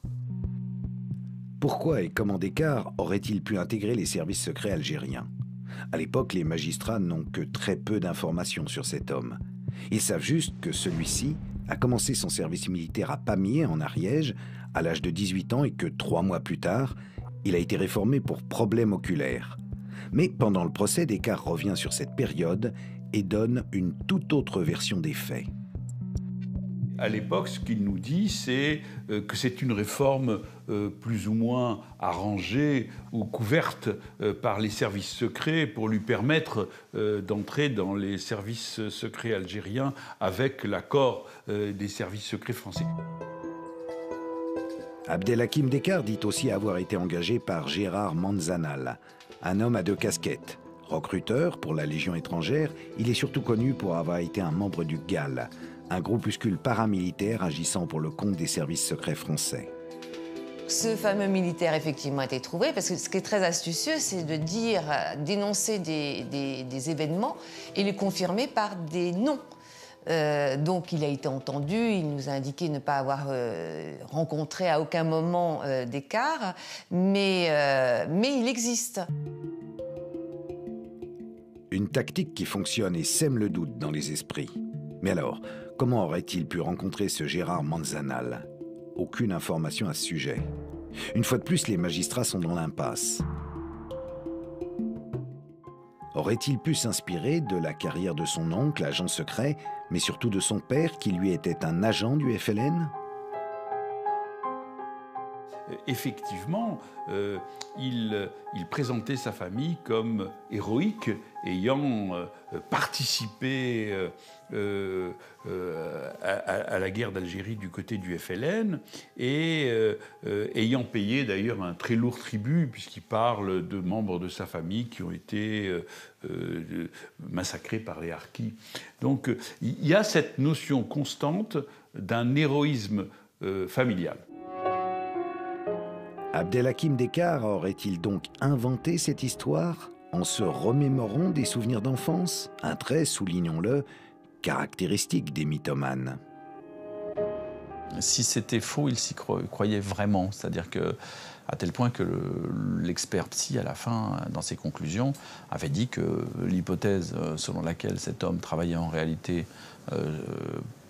Pourquoi et comment Descartes aurait-il pu intégrer les services secrets algériens? À l'époque, les magistrats n'ont que très peu d'informations sur cet homme. Ils savent juste que celui-ci a commencé son service militaire à Pamiers, en Ariège, à l'âge de 18 ans et que 3 mois plus tard, il a été réformé pour problème oculaire. Mais pendant le procès, Descartes revient sur cette période et donne une toute autre version des faits. À l'époque, ce qu'il nous dit, c'est que c'est une réforme plus ou moins arrangée ou couverte par les services secrets pour lui permettre d'entrer dans les services secrets algériens avec l'accord des services secrets français. Abdelhakim Descartes dit aussi avoir été engagé par Gérard Manzanal, un homme à 2 casquettes. Recruteur pour la Légion étrangère, il est surtout connu pour avoir été un membre du GAL, un groupuscule paramilitaire agissant pour le compte des services secrets français. Ce fameux militaire, effectivement, a été trouvé, parce que ce qui est très astucieux, c'est de d'énoncer des événements et les confirmer par des noms. Donc il a été entendu, il nous a indiqué ne pas avoir rencontré à aucun moment Descartes, mais il existe. Une tactique qui fonctionne et sème le doute dans les esprits. Mais alors, comment aurait-il pu rencontrer ce Gérard Manzanal? Aucune information à ce sujet. Une fois de plus, les magistrats sont dans l'impasse. Aurait-il pu s'inspirer de la carrière de son oncle, agent secret, mais surtout de son père, qui lui était un agent du FLN? Effectivement, il présentait sa famille comme héroïque, ayant participé à la guerre d'Algérie du côté du FLN et ayant payé d'ailleurs un très lourd tribut, puisqu'il parle de membres de sa famille qui ont été massacrés par les harkis. Donc il y a cette notion constante d'un héroïsme familial. Abdelhakim Descartes aurait-il donc inventé cette histoire en se remémorant des souvenirs d'enfance? Un trait, soulignons-le, caractéristique des mythomanes. Si c'était faux, il s'y croyait vraiment. C'est-à-dire à tel point que l'expert psy, à la fin, dans ses conclusions, avait dit que l'hypothèse selon laquelle cet homme travaillait en réalité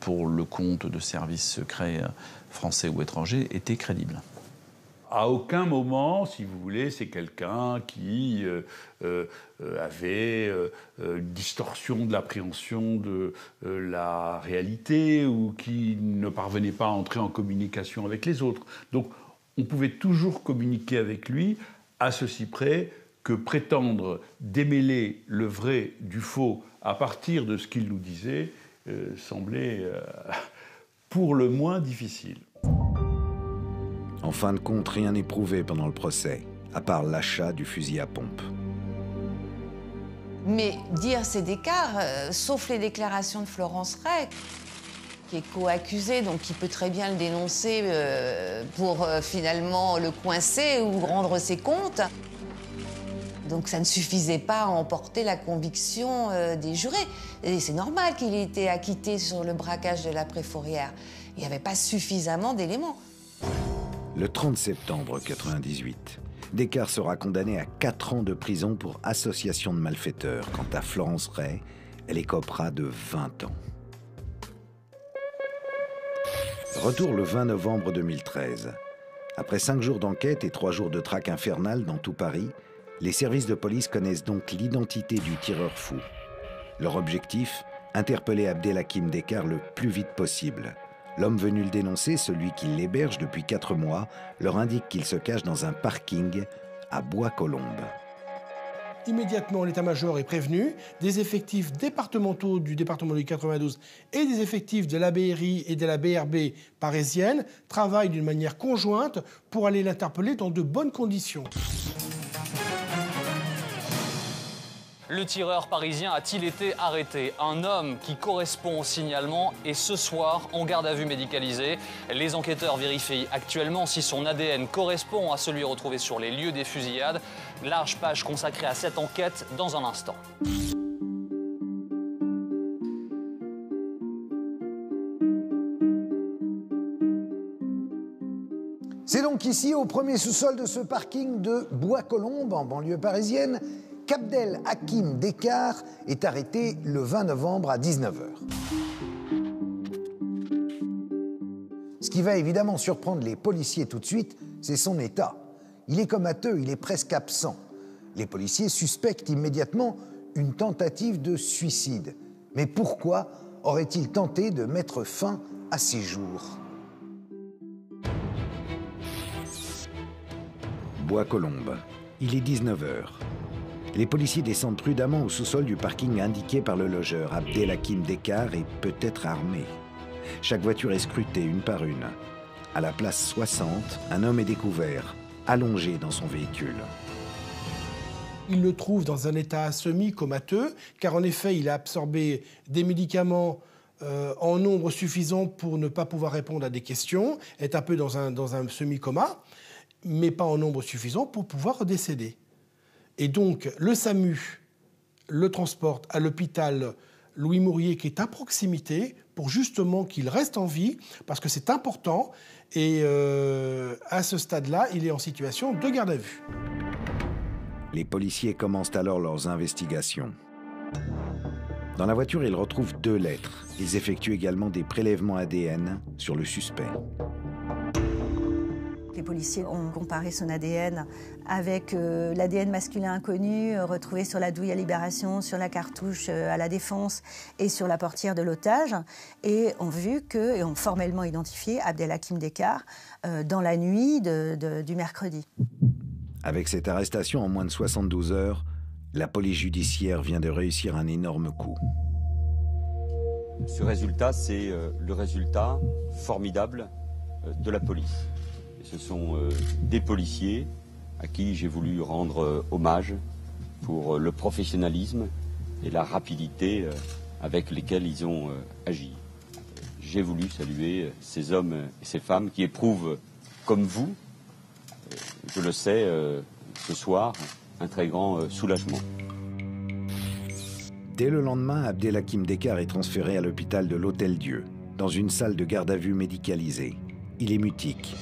pour le compte de services secrets français ou étrangers était crédible. À aucun moment, si vous voulez, c'est quelqu'un qui avait une distorsion de l'appréhension de la réalité ou qui ne parvenait pas à entrer en communication avec les autres. Donc, on pouvait toujours communiquer avec lui, à ceci près que prétendre démêler le vrai du faux à partir de ce qu'il nous disait semblait pour le moins difficile. En fin de compte, rien n'est prouvé pendant le procès, à part l'achat du fusil à pompe. Mais dire c'est Descartes, sauf les déclarations de Florence Ray. qui est co-accusé, donc qui peut très bien le dénoncer pour finalement le coincer ou rendre ses comptes. Donc ça ne suffisait pas à emporter la conviction des jurés. Et c'est normal qu'il ait été acquitté sur le braquage de la Préfourrière. Il n'y avait pas suffisamment d'éléments. Le 30 septembre 1998, Descartes sera condamné à 4 ans de prison pour association de malfaiteurs. Quant à Florence Ray, elle écopera de 20 ans. Retour le 20 novembre 2013. Après 5 jours d'enquête et 3 jours de traque infernale dans tout Paris, les services de police connaissent donc l'identité du tireur fou. Leur objectif, interpeller Abdelhakim Descartes le plus vite possible. L'homme venu le dénoncer, celui qui l'héberge depuis 4 mois, leur indique qu'il se cache dans un parking à Bois-Colombes. Immédiatement, l'état-major est prévenu, des effectifs départementaux du département du 92 et des effectifs de la BRI et de la BRB parisienne travaillent d'une manière conjointe pour aller l'interpeller dans de bonnes conditions. Le tireur parisien a-t-il été arrêté? Un homme qui correspond au signalement est ce soir en garde à vue médicalisée. Les enquêteurs vérifient actuellement si son ADN correspond à celui retrouvé sur les lieux des fusillades. Large page consacrée à cette enquête dans un instant. C'est donc ici, au premier sous-sol de ce parking de Bois-Colombes, en banlieue parisienne, qu'Abdelhakim Descartes est arrêté le 20 novembre à 19h. Ce qui va évidemment surprendre les policiers tout de suite, c'est son état. Il est comateux, il est presque absent. Les policiers suspectent immédiatement une tentative de suicide. Mais pourquoi aurait-il tenté de mettre fin à ses jours? Bois-Colombes. Il est 19h. Les policiers descendent prudemment au sous-sol du parking indiqué par le logeur. Abdelhakim Descartes est peut-être armé. Chaque voiture est scrutée une par une. À la place 60, un homme est découvert, allongé dans son véhicule. Il le trouve dans un état semi-comateux, car en effet, il a absorbé des médicaments en nombre suffisant pour ne pas pouvoir répondre à des questions, est un peu dans un semi-coma, mais pas en nombre suffisant pour pouvoir décéder. Et donc, le SAMU le transporte à l'hôpital Louis Mourier, qui est à proximité, pour justement qu'il reste en vie, parce que c'est important. Et à ce stade-là, il est en situation de garde à vue. Les policiers commencent alors leurs investigations. Dans la voiture, ils retrouvent 2 lettres. Ils effectuent également des prélèvements ADN sur le suspect. Les policiers ont comparé son ADN avec l'ADN masculin inconnu retrouvé sur la douille à Libération, sur la cartouche à la Défense et sur la portière de l'otage, et ont vu et ont formellement identifié Abdelhakim Descartes dans la nuit du mercredi. Avec cette arrestation en moins de 72 heures, la police judiciaire vient de réussir un énorme coup. Ce résultat, c'est le résultat formidable de la police. Ce sont des policiers à qui j'ai voulu rendre hommage pour le professionnalisme et la rapidité avec lesquels ils ont agi. J'ai voulu saluer ces hommes et ces femmes qui éprouvent, comme vous, je le sais, ce soir, un très grand soulagement. Dès le lendemain, Abdelhakim Descartes est transféré à l'hôpital de l'Hôtel-Dieu, dans une salle de garde à vue médicalisée. Il est mutique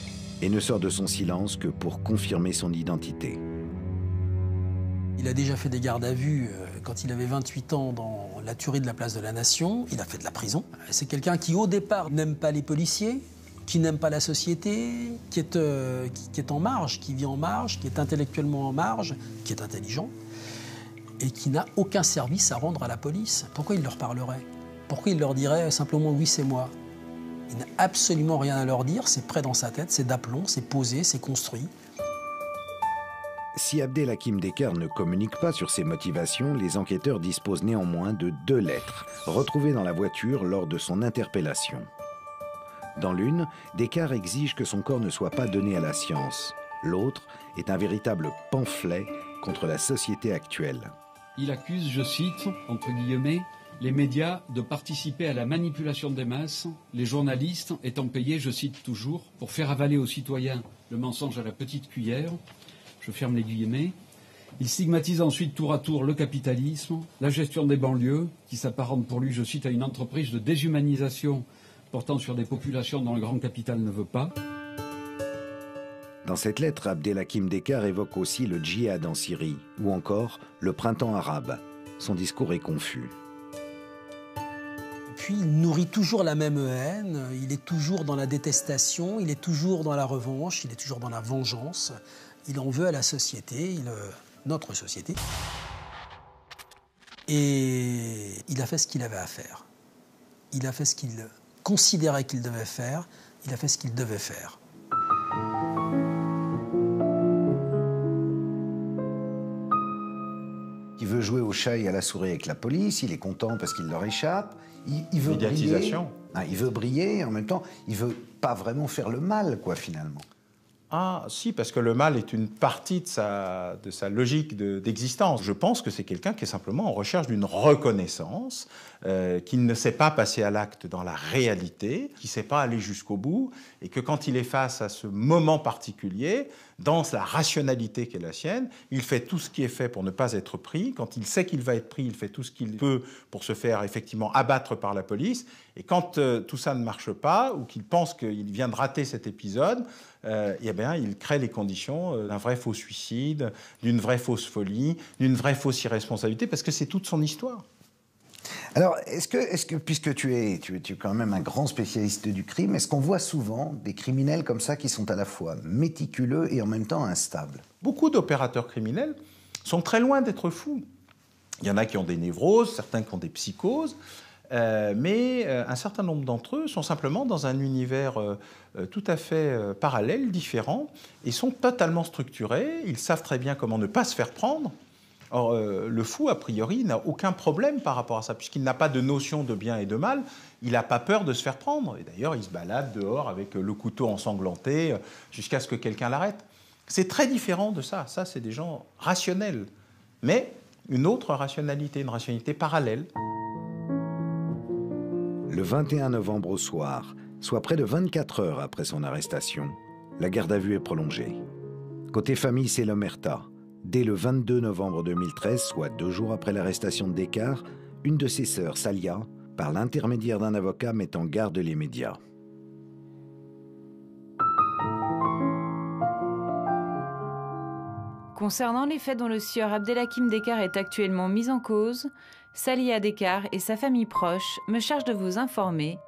et ne sort de son silence que pour confirmer son identité. Il a déjà fait des gardes à vue quand il avait 28 ans dans la tuerie de la place de la Nation. Il a fait de la prison. C'est quelqu'un qui, au départ, n'aime pas les policiers, qui n'aime pas la société, qui est en marge, qui vit en marge, qui est intellectuellement en marge, qui est intelligent et qui n'a aucun service à rendre à la police. Pourquoi il leur parlerait? Pourquoi il leur dirait simplement « oui, c'est moi » ? Il n'a absolument rien à leur dire, c'est prêt dans sa tête, c'est d'aplomb, c'est posé, c'est construit. Si Abdelhakim Descartes ne communique pas sur ses motivations, les enquêteurs disposent néanmoins de 2 lettres, retrouvées dans la voiture lors de son interpellation. Dans l'une, Descartes exige que son corps ne soit pas donné à la science. L'autre est un véritable pamphlet contre la société actuelle. Il accuse, je cite, entre guillemets, les médias de participer à la manipulation des masses, les journalistes étant payés, je cite toujours, pour faire avaler aux citoyens le mensonge à la petite cuillère, je ferme les guillemets. Il stigmatise ensuite tour à tour le capitalisme, la gestion des banlieues, qui s'apparente pour lui, je cite, à une entreprise de déshumanisation portant sur des populations dont le grand capital ne veut pas. Dans cette lettre, Abdelhakim Dekar évoque aussi le djihad en Syrie, ou encore le printemps arabe. Son discours est confus. Puis il nourrit toujours la même haine, il est toujours dans la détestation, il est toujours dans la revanche, il est toujours dans la vengeance. Il en veut à la société, notre société. Et il a fait ce qu'il avait à faire. Il a fait ce qu'il considérait qu'il devait faire, il a fait ce qu'il devait faire. Il veut jouer au chat et à la souris avec la police, il est content parce qu'il leur échappe. Il veut Médiatisation. Briller. Il veut briller et en même temps, il veut pas vraiment faire le mal, quoi, finalement. Ah, si, parce que le mal est une partie de sa logique d'existence. Je pense que c'est quelqu'un qui est simplement en recherche d'une reconnaissance, qui ne sait pas passer à l'acte dans la réalité, qui ne sait pas aller jusqu'au bout, et que quand il est face à ce moment particulier, dans la rationalité qui est la sienne, il fait tout ce qui est fait pour ne pas être pris. Quand il sait qu'il va être pris, il fait tout ce qu'il peut pour se faire effectivement abattre par la police. Et quand tout ça ne marche pas, ou qu'il pense qu'il vient de rater cet épisode, eh bien, il crée les conditions d'un vrai faux suicide, d'une vraie fausse folie, d'une vraie fausse irresponsabilité, parce que c'est toute son histoire. Alors, est-ce que puisque tu es quand même un grand spécialiste du crime, est-ce qu'on voit souvent des criminels comme ça qui sont à la fois méticuleux et en même temps instables? Beaucoup d'opérateurs criminels sont très loin d'être fous. Il y en a qui ont des névroses, certains qui ont des psychoses, mais un certain nombre d'entre eux sont simplement dans un univers tout à fait parallèle, différent, et sont totalement structurés. Ils savent très bien comment ne pas se faire prendre. Or, le fou, a priori, n'a aucun problème par rapport à ça, puisqu'il n'a pas de notion de bien et de mal, il n'a pas peur de se faire prendre. Et d'ailleurs, il se balade dehors avec le couteau ensanglanté jusqu'à ce que quelqu'un l'arrête. C'est très différent de ça. Ça, c'est des gens rationnels. Mais une autre rationalité, une rationalité parallèle. Le 21 novembre au soir, soit près de 24 heures après son arrestation, la garde à vue est prolongée. Côté famille, c'est l'omerta. Dès le 22 novembre 2013, soit 2 jours après l'arrestation de Dekar, une de ses sœurs, Salia, par l'intermédiaire d'un avocat, met en garde les médias. Concernant les faits dont le sieur Abdelhakim Dekar est actuellement mis en cause, Salia Dekar et sa famille proche me chargent de vous informer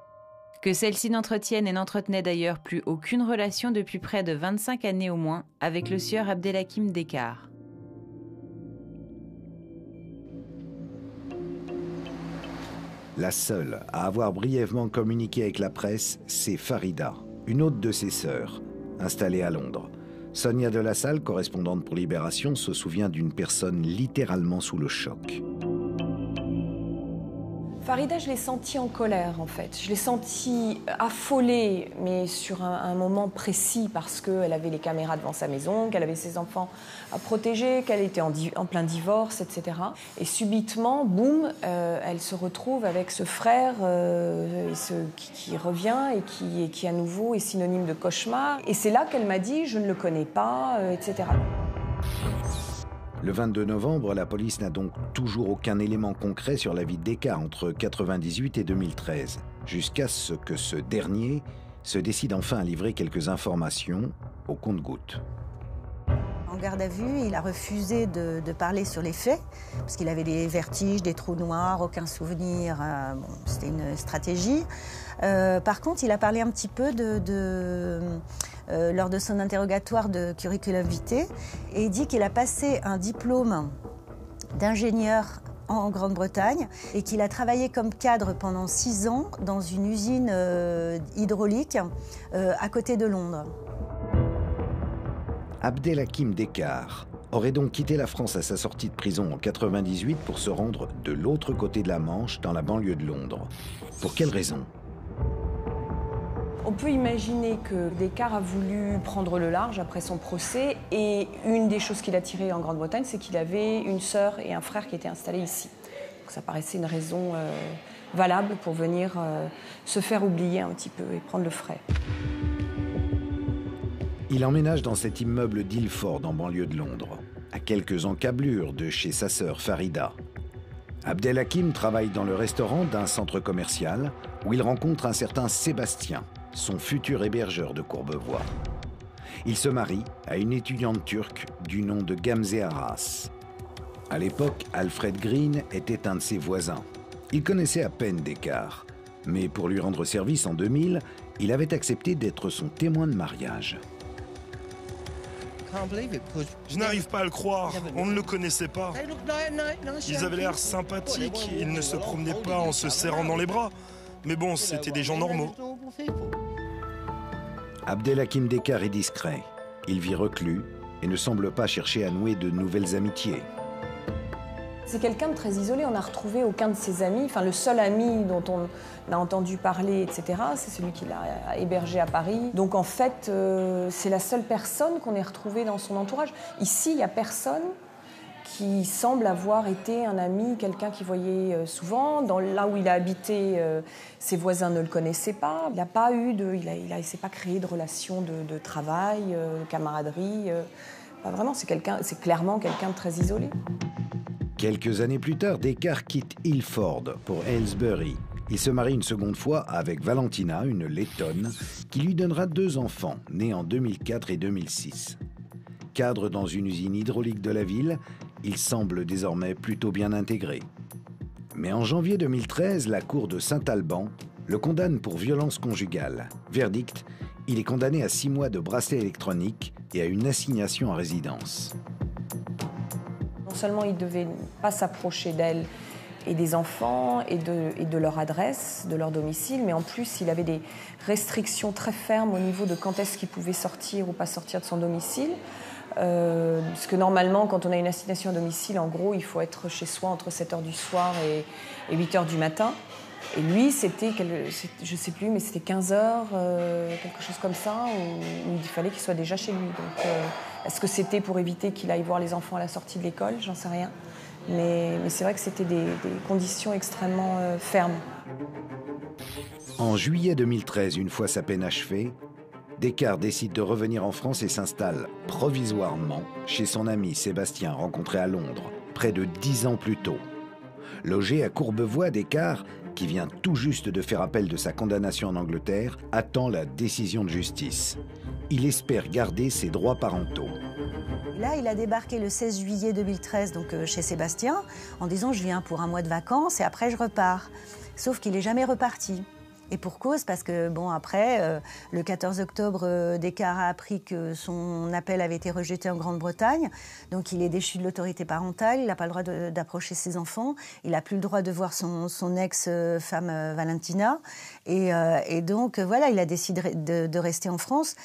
que celle-ci n'entretiennent et n'entretenait d'ailleurs plus aucune relation depuis près de 25 années au moins avec le sieur Abdelhakim Dekar. La seule à avoir brièvement communiqué avec la presse, c'est Farida, une autre de ses sœurs, installée à Londres. Sonia de la Salle, correspondante pour Libération, se souvient d'une personne littéralement sous le choc. Farida, je l'ai sentie en colère, en fait. Je l'ai sentie affolée, mais sur un moment précis, parce qu'elle avait les caméras devant sa maison, qu'elle avait ses enfants à protéger, qu'elle était en plein divorce, etc. Et subitement, boum, elle se retrouve avec ce frère qui revient et qui à nouveau est synonyme de cauchemar. Et c'est là qu'elle m'a dit « je ne le connais pas », etc. Le 22 novembre, la police n'a donc toujours aucun élément concret sur la vie de Dekar entre 1998 et 2013, jusqu'à ce que ce dernier se décide enfin à livrer quelques informations au compte-gouttes. En garde à vue, il a refusé de parler sur les faits, parce qu'il avait des vertiges, des trous noirs, aucun souvenir. Bon, c'était une stratégie. Par contre, il a parlé un petit peu lors de son interrogatoire de curriculum vitae, et il dit qu'il a passé un diplôme d'ingénieur en Grande-Bretagne et qu'il a travaillé comme cadre pendant 6 ans dans une usine hydraulique à côté de Londres. Abdelhakim Dekar aurait donc quitté la France à sa sortie de prison en 1998 pour se rendre de l'autre côté de la Manche, dans la banlieue de Londres. Pour quelle raison ? On peut imaginer que Dekar a voulu prendre le large après son procès, et une des choses qu'il a tirées en Grande-Bretagne, c'est qu'il avait une sœur et un frère qui étaient installés ici. Ça paraissait une raison valable pour venir se faire oublier un petit peu et prendre le frais. Il emménage dans cet immeuble d'Ilford en banlieue de Londres, à quelques encablures de chez sa sœur Farida. Abdelhakim travaille dans le restaurant d'un centre commercial où il rencontre un certain Sébastien, son futur hébergeur de Courbevoie. Il se marie à une étudiante turque du nom de Gamze Aras. À l'époque, Alfred Green était un de ses voisins. Il connaissait à peine Descartes, mais pour lui rendre service en 2000, il avait accepté d'être son témoin de mariage. Je n'arrive pas à le croire, on ne le connaissait pas. Ils avaient l'air sympathiques, ils ne se promenaient pas en se serrant dans les bras. Mais bon, c'était des gens normaux. Abdelhakim Descartes est discret. Il vit reclus et ne semble pas chercher à nouer de nouvelles amitiés. C'est quelqu'un de très isolé, on n'a retrouvé aucun de ses amis, enfin le seul ami dont on a entendu parler, etc., c'est celui qu'il a hébergé à Paris. Donc en fait, c'est la seule personne qu'on ait retrouvée dans son entourage. Ici, il n'y a personne qui semble avoir été un ami, quelqu'un qu'il voyait souvent. Là où il a habité, ses voisins ne le connaissaient pas. Il n'a pas eu il s'est pas créé de relations de travail, de camaraderie. Vraiment, c'est clairement quelqu'un de très isolé. Quelques années plus tard, Descartes quitte Ilford pour Aylesbury. Il se marie une seconde fois avec Valentina, une lettonne, qui lui donnera 2 enfants, nés en 2004 et 2006. Cadre dans une usine hydraulique de la ville, il semble désormais plutôt bien intégré. Mais en janvier 2013, la cour de Saint-Alban le condamne pour violence conjugale. Verdict, il est condamné à 6 mois de bracelet électronique et à une assignation à résidence. Non seulement il ne devait pas s'approcher d'elle et des enfants et de leur adresse, de leur domicile, mais en plus il avait des restrictions très fermes au niveau de quand est-ce qu'il pouvait sortir ou pas sortir de son domicile. Parce que normalement, quand on a une assignation à domicile, en gros, il faut être chez soi entre 7h du soir et 8h du matin. Et lui, c'était, je ne sais plus, mais c'était 15h, quelque chose comme ça, où il fallait qu'il soit déjà chez lui. Donc, est-ce que c'était pour éviter qu'il aille voir les enfants à la sortie de l'école? J'en sais rien. Mais c'est vrai que c'était des conditions extrêmement fermes. En juillet 2013, une fois sa peine achevée, Descartes décide de revenir en France et s'installe provisoirement chez son ami Sébastien, rencontré à Londres, près de 10 ans plus tôt. Logé à Courbevoie, Descartes, qui vient tout juste de faire appel de sa condamnation en Angleterre, attend la décision de justice. Il espère garder ses droits parentaux. Là, il a débarqué le 16 juillet 2013 donc, chez Sébastien en disant « je viens pour un mois de vacances et après je repars ». Sauf qu'il n'est jamais reparti. Et pour cause, parce que, bon, après, le 14 octobre, Descartes a appris que son appel avait été rejeté en Grande-Bretagne. Donc, il est déchu de l'autorité parentale, il n'a pas le droit d'approcher ses enfants, il n'a plus le droit de voir son ex-femme Valentina. Et donc, voilà, il a décidé de rester en France.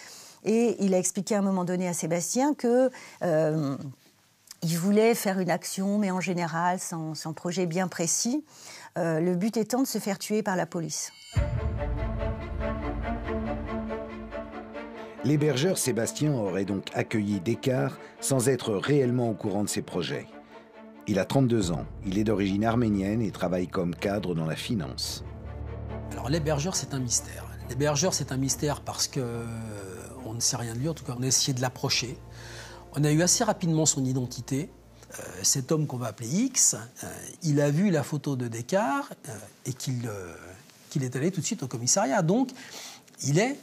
Et il a expliqué à un moment donné à Sébastien que... il voulait faire une action, mais en général, sans projet bien précis. Le but étant de se faire tuer par la police. L'hébergeur Sébastien aurait donc accueilli Descartes sans être réellement au courant de ses projets. Il a 32 ans, il est d'origine arménienne et travaille comme cadre dans la finance. Alors l'hébergeur, c'est un mystère. L'hébergeur, c'est un mystère parce qu'on ne sait rien de lui, en tout cas on a essayé de l'approcher. On a eu assez rapidement son identité. Cet homme qu'on va appeler X, il a vu la photo de Descartes et qu'il est allé tout de suite au commissariat. Donc, il est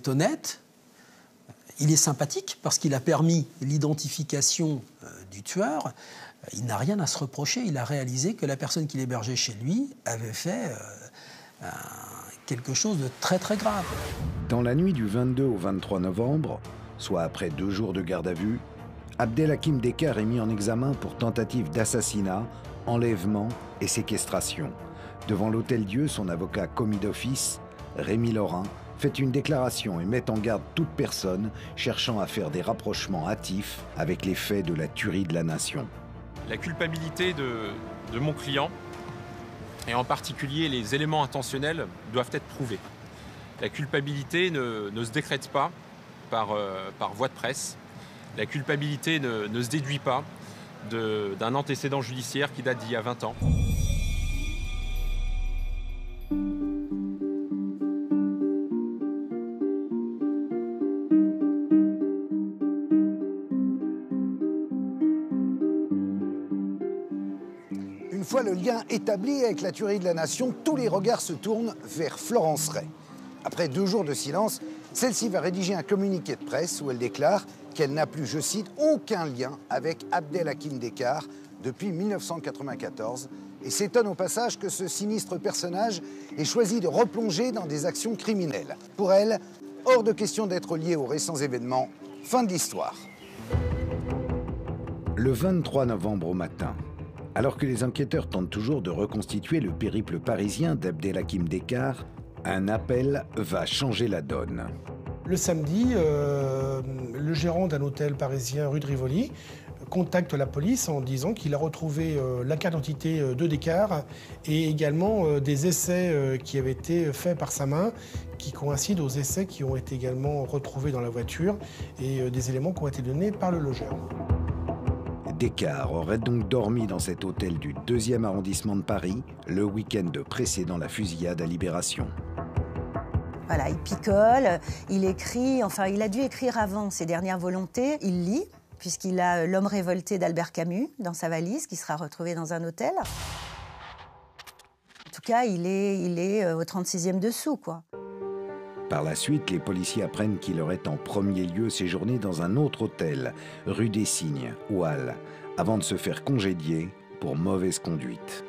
honnête, il est sympathique parce qu'il a permis l'identification du tueur. Il n'a rien à se reprocher. Il a réalisé que la personne qu'il hébergeait chez lui avait fait quelque chose de très très grave. Dans la nuit du 22 au 23 novembre, soit après 2 jours de garde à vue, Abdelhakim Descartes est mis en examen pour tentative d'assassinat, enlèvement et séquestration. Devant l'Hôtel-Dieu, son avocat commis d'office, Rémi Laurin, fait une déclaration et met en garde toute personne cherchant à faire des rapprochements hâtifs avec les faits de la tuerie de la nation. La culpabilité de mon client, et en particulier les éléments intentionnels, doivent être prouvés. La culpabilité ne se décrète pas par voie de presse. La culpabilité ne se déduit pas d'un antécédent judiciaire qui date d'il y a 20 ans. Une fois le lien établi avec la tuerie de la Nation, tous les regards se tournent vers Florence Ray. Après 2 jours de silence, celle-ci va rédiger un communiqué de presse où elle déclare qu'elle n'a plus, je cite, aucun lien avec Abdelhakim Descartes depuis 1994 et s'étonne au passage que ce sinistre personnage ait choisi de replonger dans des actions criminelles. Pour elle, hors de question d'être lié aux récents événements. Fin de l'histoire. Le 23 novembre au matin, alors que les enquêteurs tentent toujours de reconstituer le périple parisien d'Abdelhakim Descartes, un appel va changer la donne. Le samedi, le gérant d'un hôtel parisien rue de Rivoli contacte la police en disant qu'il a retrouvé la carte d'identité de Descartes et également des essais qui avaient été faits par sa main, qui coïncident aux essais qui ont été également retrouvés dans la voiture et des éléments qui ont été donnés par le logeur. Descartes aurait donc dormi dans cet hôtel du 2e arrondissement de Paris le week-end précédant la fusillade à Libération. Voilà, il picole, il écrit, enfin il a dû écrire avant ses dernières volontés, il lit, puisqu'il a L'homme révolté d'Albert Camus dans sa valise, qui sera retrouvé dans un hôtel. En tout cas, il est au 36e dessous, quoi. Par la suite, les policiers apprennent qu'il aurait en premier lieu séjourné dans un autre hôtel, rue des Cygnes, au Halles, avant de se faire congédier pour mauvaise conduite.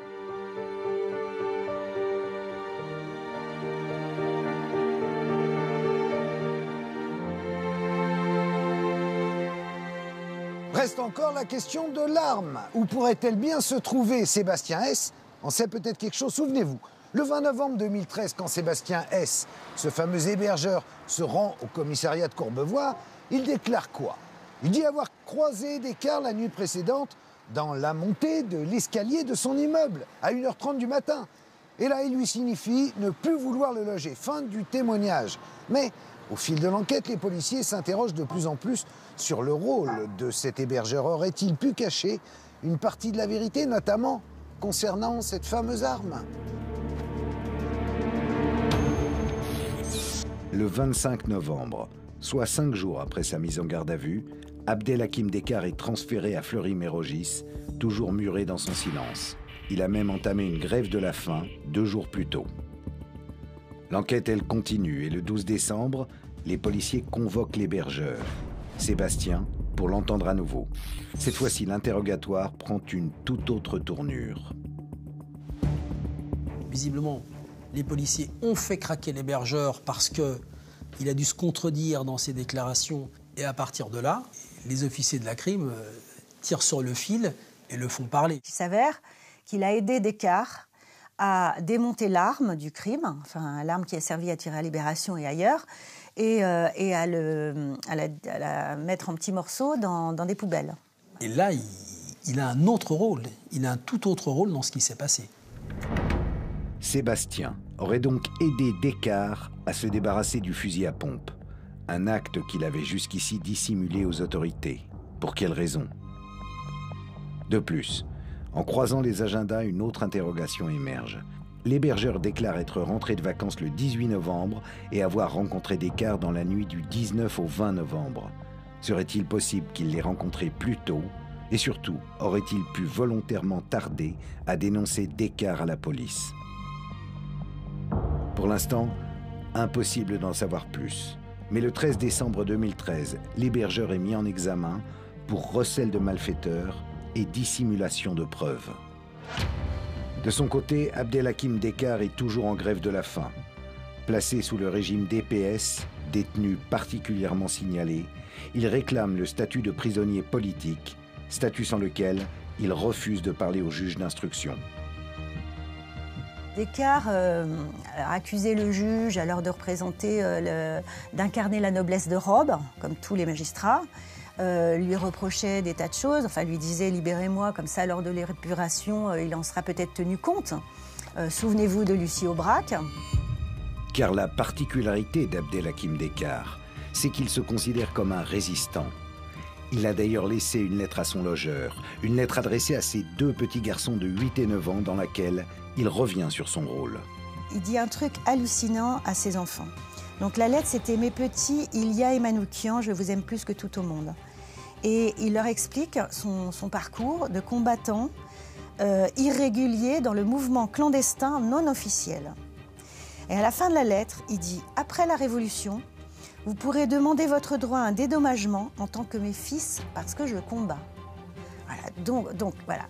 Reste encore la question de l'arme. Où pourrait-elle bien se trouver Sébastien S? En sait peut-être quelque chose, souvenez-vous. Le 20 novembre 2013, quand Sébastien S, ce fameux hébergeur, se rend au commissariat de Courbevoie, il déclare quoi? Il dit avoir croisé Descartes la nuit précédente dans la montée de l'escalier de son immeuble, à 1h30 du matin. Et là, il lui signifie ne plus vouloir le loger. Fin du témoignage. Mais au fil de l'enquête, les policiers s'interrogent de plus en plus sur le rôle de cet hébergeur. Aurait-il pu cacher une partie de la vérité, notamment concernant cette fameuse arme? Le 25 novembre, soit 5 jours après sa mise en garde à vue, Abdelhakim Descartes est transféré à Fleury-Mérogis, toujours muré dans son silence. Il a même entamé une grève de la faim 2 jours plus tôt. L'enquête, elle, continue et le 12 décembre, les policiers convoquent l'hébergeur, Sébastien, pour l'entendre à nouveau. Cette fois-ci, l'interrogatoire prend une toute autre tournure. Visiblement, les policiers ont fait craquer l'hébergeur parce qu'il a dû se contredire dans ses déclarations. Et à partir de là, les officiers de la crime tirent sur le fil et le font parler. Il s'avère qu'il a aidé Descartes à démonter l'arme du crime, enfin l'arme qui a servi à tirer à Libération et ailleurs, et à la mettre en petits morceaux dans des poubelles. Et là, il a un autre rôle, il a un tout autre rôle dans ce qui s'est passé. Sébastien aurait donc aidé Descartes à se débarrasser du fusil à pompe, un acte qu'il avait jusqu'ici dissimulé aux autorités. Pour quelle raison? De plus, en croisant les agendas, une autre interrogation émerge. L'hébergeur déclare être rentré de vacances le 18 novembre et avoir rencontré Descartes dans la nuit du 19 au 20 novembre. Serait-il possible qu'il l'ait rencontré plus tôt? Et surtout, aurait-il pu volontairement tarder à dénoncer Descartes à la police? Pour l'instant, impossible d'en savoir plus. Mais le 13 décembre 2013, l'hébergeur est mis en examen pour recel de malfaiteurs et dissimulation de preuves. De son côté, Abdelhakim Descartes est toujours en grève de la faim. Placé sous le régime DPS, détenu particulièrement signalé, il réclame le statut de prisonnier politique, statut sans lequel il refuse de parler au juge d'instruction. Descartes a accusé le juge alors de représenter, d'incarner la noblesse de robe, comme tous les magistrats, lui reprochait des tas de choses, enfin lui disait « libérez-moi », comme ça lors de l'épuration, il en sera peut-être tenu compte. Souvenez-vous de Lucie Aubrac. Car la particularité d'Abdelhakim Descartes, c'est qu'il se considère comme un résistant. Il a d'ailleurs laissé une lettre à son logeur, une lettre adressée à ses 2 petits garçons de 8 et 9 ans dans laquelle il revient sur son rôle. Il dit un truc hallucinant à ses enfants. Donc la lettre, c'était « Mes petits, Ilya et Manoukian, je vous aime plus que tout au monde ». Et il leur explique son parcours de combattant irrégulier dans le mouvement clandestin non officiel. Et à la fin de la lettre, il dit « Après la Révolution, vous pourrez demander votre droit à un dédommagement en tant que mes fils parce que je combats. » Voilà, donc voilà.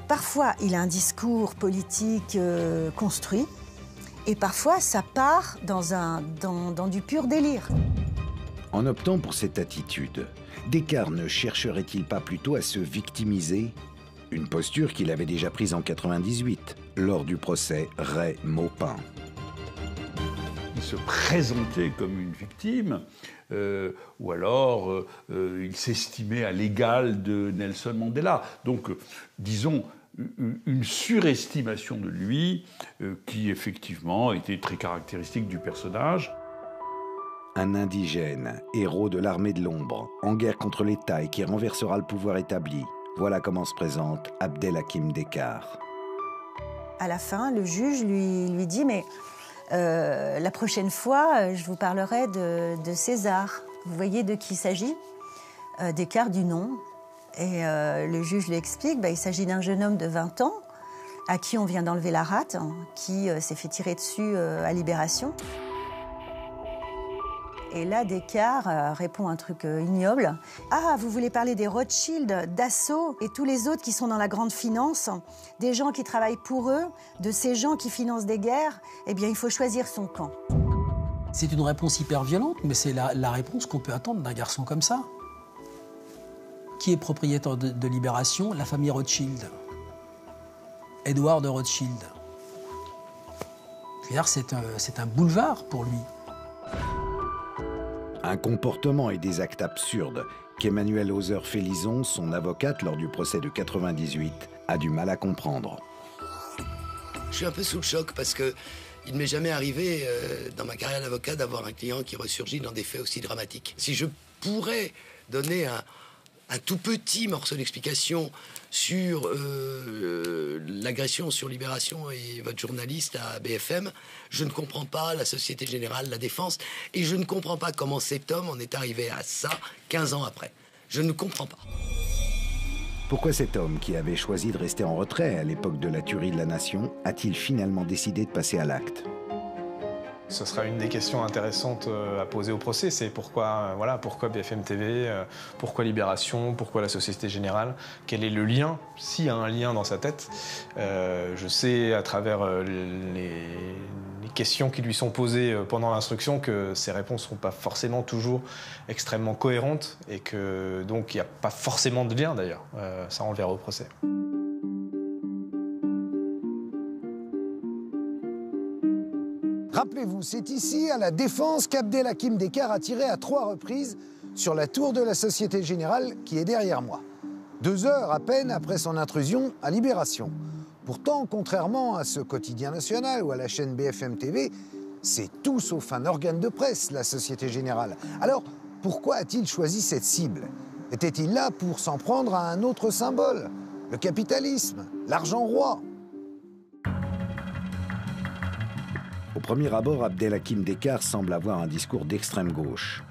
Parfois, il a un discours politique construit et parfois, ça part dans du pur délire. En optant pour cette attitude, Descartes ne chercherait-il pas plutôt à se victimiser? Une posture qu'il avait déjà prise en 98, lors du procès Ray-Maupin. Il se présentait comme une victime, ou alors il s'estimait à l'égal de Nelson Mandela. Donc, disons, une surestimation de lui qui, effectivement, était très caractéristique du personnage. Un indigène, héros de l'armée de l'ombre, en guerre contre l'État et qui renversera le pouvoir établi. Voilà comment se présente Abdelhakim Descartes. À la fin, le juge lui dit « Mais la prochaine fois, je vous parlerai de César. Vous voyez de qui il s'agit ?» Descartes dit non. Et le juge lui explique il s'agit d'un jeune homme de 20 ans à qui on vient d'enlever la rate, qui s'est fait tirer dessus à Libération. Et là, Descartes répond un truc ignoble. « Ah, vous voulez parler des Rothschild, Dassault et tous les autres qui sont dans la grande finance, des gens qui travaillent pour eux, de ces gens qui financent des guerres? Eh bien, il faut choisir son camp. » C'est une réponse hyper violente, mais c'est la réponse qu'on peut attendre d'un garçon comme ça. Qui est propriétaire de Libération? La famille Rothschild. Édouard de Rothschild. Je veux dire, c'est un boulevard pour lui. Un comportement et des actes absurdes qu'Emmanuelle Hauser-Félizon, son avocate lors du procès de 98, a du mal à comprendre. Je suis un peu sous le choc parce que il ne m'est jamais arrivé dans ma carrière d'avocat d'avoir un client qui ressurgit dans des faits aussi dramatiques. Si je pourrais donner un tout petit morceau d'explication sur l'agression sur Libération et votre journaliste à BFM, je ne comprends pas la Société Générale, la Défense, et je ne comprends pas comment cet homme en est arrivé à ça 15 ans après. Je ne comprends pas. Pourquoi cet homme, qui avait choisi de rester en retrait à l'époque de la tuerie de la Nation, a-t-il finalement décidé de passer à l'acte? Ce sera une des questions intéressantes à poser au procès, c'est pourquoi BFM TV, pourquoi Libération, pourquoi la Société Générale, quel est le lien, s'il y a un lien dans sa tête. Je sais à travers les questions qui lui sont posées pendant l'instruction que ces réponses ne sont pas forcément toujours extrêmement cohérentes et que donc il n'y a pas forcément de lien d'ailleurs. Ça on le verra au procès. Rappelez-vous, c'est ici, à la Défense, qu'Abdelhakim Descartes a tiré à 3 reprises sur la tour de la Société Générale qui est derrière moi. 2 heures à peine après son intrusion à Libération. Pourtant, contrairement à ce quotidien national ou à la chaîne BFM TV, c'est tout sauf un organe de presse, la Société Générale. Alors, pourquoi a-t-il choisi cette cible? Était-il là pour s'en prendre à un autre symbole? Le capitalisme, l'argent roi? Au premier abord, Abdelhakim Descartes semble avoir un discours d'extrême gauche.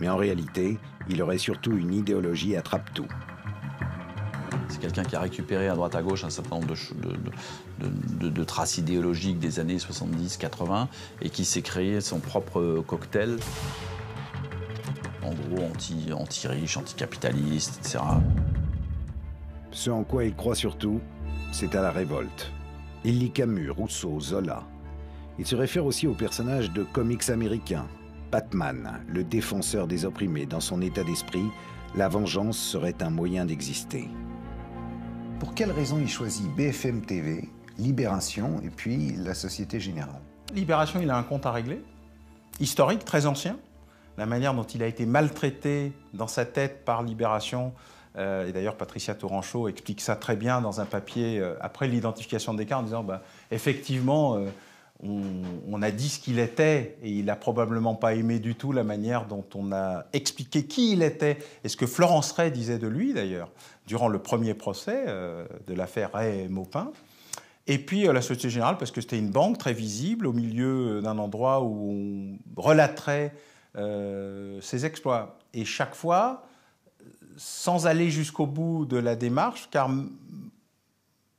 Mais en réalité, il aurait surtout une idéologie attrape-tout. C'est quelqu'un qui a récupéré à droite à gauche un certain nombre de traces idéologiques des années 70-80 et qui s'est créé son propre cocktail. En gros, anti-riche, anticapitaliste, etc. Ce en quoi il croit surtout, c'est à la révolte. Il lit Camus, Rousseau, Zola. Il se réfère aussi au personnage de comics américain, Batman, le défenseur des opprimés. Dans son état d'esprit, la vengeance serait un moyen d'exister. Pour quelle raison il choisit BFM TV, Libération et puis la Société Générale? Libération, il a un compte à régler, historique, très ancien. La manière dont il a été maltraité dans sa tête par Libération, et d'ailleurs Patricia Touranchot explique ça très bien dans un papier après l'identification de Descartes en disant effectivement, on a dit ce qu'il était, et il n'a probablement pas aimé du tout la manière dont on a expliqué qui il était, et ce que Florence Ray disait de lui d'ailleurs, durant le premier procès de l'affaire Ray-Maupin. Et puis la Société Générale, parce que c'était une banque très visible, au milieu d'un endroit où on relaterait ses exploits. Et chaque fois, sans aller jusqu'au bout de la démarche, car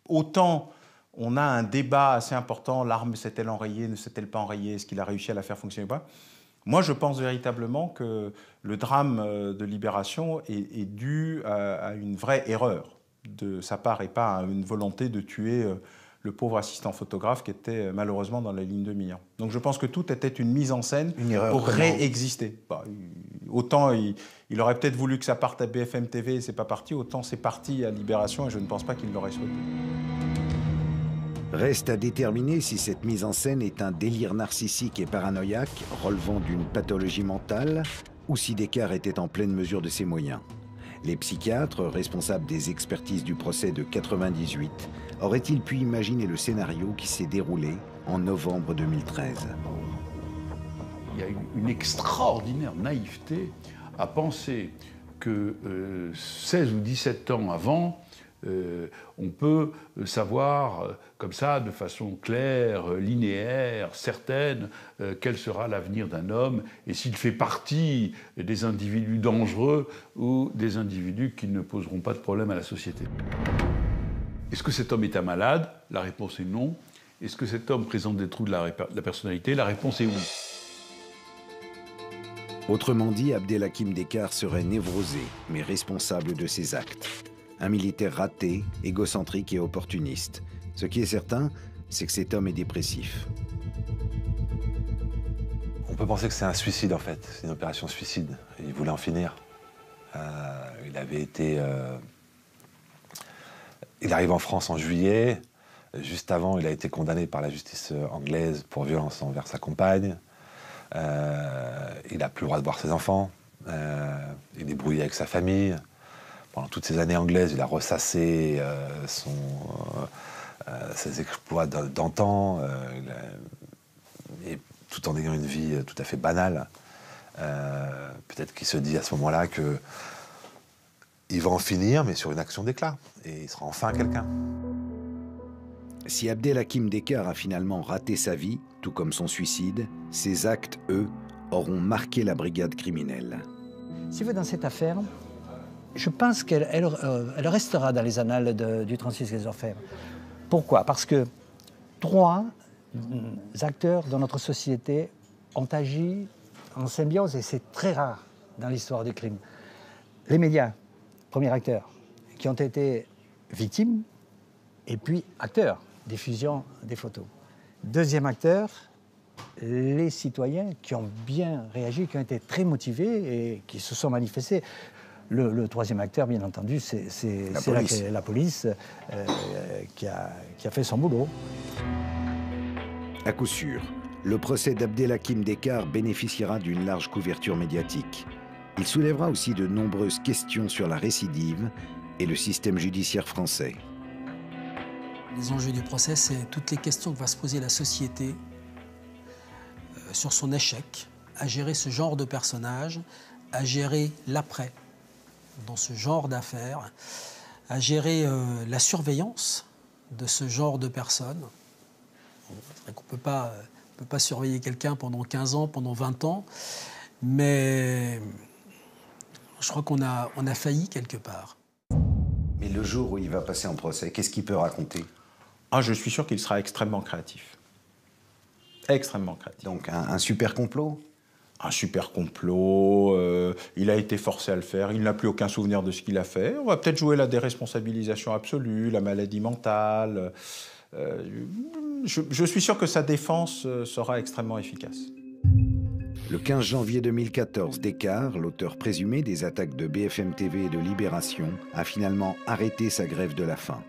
autant on a un débat assez important, l'arme s'est-elle enrayée, ne s'est-elle pas enrayée, est-ce qu'il a réussi à la faire fonctionner ou pas? Moi, je pense véritablement que le drame de Libération est dû à une vraie erreur de sa part et pas à une volonté de tuer le pauvre assistant photographe qui était malheureusement dans la ligne de mire. Donc je pense que tout était une mise en scène pour réexister. Bah, autant il aurait peut-être voulu que ça parte à BFM TV et c'est pas parti, autant c'est parti à Libération et je ne pense pas qu'il l'aurait souhaité. Reste à déterminer si cette mise en scène est un délire narcissique et paranoïaque relevant d'une pathologie mentale ou si Descartes était en pleine mesure de ses moyens. Les psychiatres, responsables des expertises du procès de 98, auraient-ils pu imaginer le scénario qui s'est déroulé en novembre 2013 ? Il y a une extraordinaire naïveté à penser que 16 ou 17 ans avant, on peut savoir comme ça, de façon claire, linéaire, certaine, quel sera l'avenir d'un homme et s'il fait partie des individus dangereux ou des individus qui ne poseront pas de problème à la société. Est-ce que cet homme est un malade? La réponse est non. Est-ce que cet homme présente des troubles de la personnalité? La réponse est oui. Autrement dit, Abdelhakim Descartes serait névrosé, mais responsable de ses actes. Un militaire raté, égocentrique et opportuniste. Ce qui est certain, c'est que cet homme est dépressif. On peut penser que c'est un suicide en fait, c'est une opération suicide. Il voulait en finir. Il avait été... Il arrive en France en juillet. Juste avant, il a été condamné par la justice anglaise pour violence envers sa compagne. Il n'a plus le droit de voir ses enfants. Il est brouillé avec sa famille. Pendant toutes ces années anglaises, il a ressassé ses exploits d'antan, et tout en ayant une vie tout à fait banale. Peut-être qu'il se dit à ce moment-là qu'il va en finir, mais sur une action d'éclat, et il sera enfin quelqu'un. Si Abdelhakim Descartes a finalement raté sa vie, tout comme son suicide, ses actes, eux, auront marqué la brigade criminelle. Si vous, dans cette affaire, je pense qu'elle restera dans les annales du 36 des Orfèvres. Pourquoi? Parce que 3 acteurs de notre société ont agi en symbiose, et c'est très rare dans l'histoire du crime. Les médias, premier acteur, qui ont été victimes, et puis acteurs, diffusion des photos. Deuxième acteur, les citoyens qui ont bien réagi, qui ont été très motivés et qui se sont manifestés. Le troisième acteur, bien entendu, c'est la police qui a fait son boulot. À coup sûr, le procès d'Abdelhakim Descartes bénéficiera d'une large couverture médiatique. Il soulèvera aussi de nombreuses questions sur la récidive et le système judiciaire français. Les enjeux du procès, c'est toutes les questions que va se poser la société sur son échec à gérer ce genre de personnage, à gérer l'après dans ce genre d'affaires, à gérer la surveillance de ce genre de personnes. C'est vrai qu'on ne peut pas surveiller quelqu'un pendant 15 ans, pendant 20 ans, mais je crois qu'on a failli quelque part. Mais le jour où il va passer en procès, qu'est-ce qu'il peut raconter? Je suis sûr qu'il sera extrêmement créatif. Extrêmement créatif. Donc un super complot? Un super complot, il a été forcé à le faire, il n'a plus aucun souvenir de ce qu'il a fait. On va peut-être jouer la déresponsabilisation absolue, la maladie mentale. Je suis sûr que sa défense sera extrêmement efficace. Le 15 janvier 2014, Descartes, l'auteur présumé des attaques de BFM TV et de Libération, a finalement arrêté sa grève de la faim.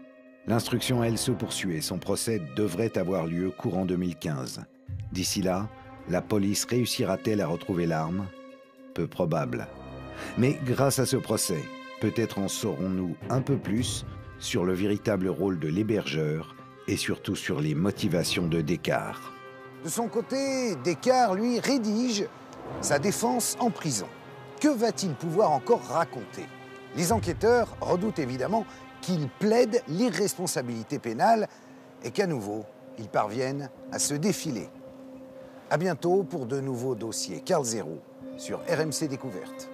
L'instruction, elle, se poursuit et son procès devrait avoir lieu courant 2015. D'ici là, la police réussira-t-elle à retrouver l'arme? Peu probable. Mais grâce à ce procès, peut-être en saurons-nous un peu plus sur le véritable rôle de l'hébergeur et surtout sur les motivations de Descartes. De son côté, Descartes, lui, rédige sa défense en prison. Que va-t-il pouvoir encore raconter? Les enquêteurs redoutent évidemment qu'il plaide l'irresponsabilité pénale et qu'à nouveau, ils parviennent à se défiler. À bientôt pour de nouveaux dossiers. Carl Zéro sur RMC Découverte.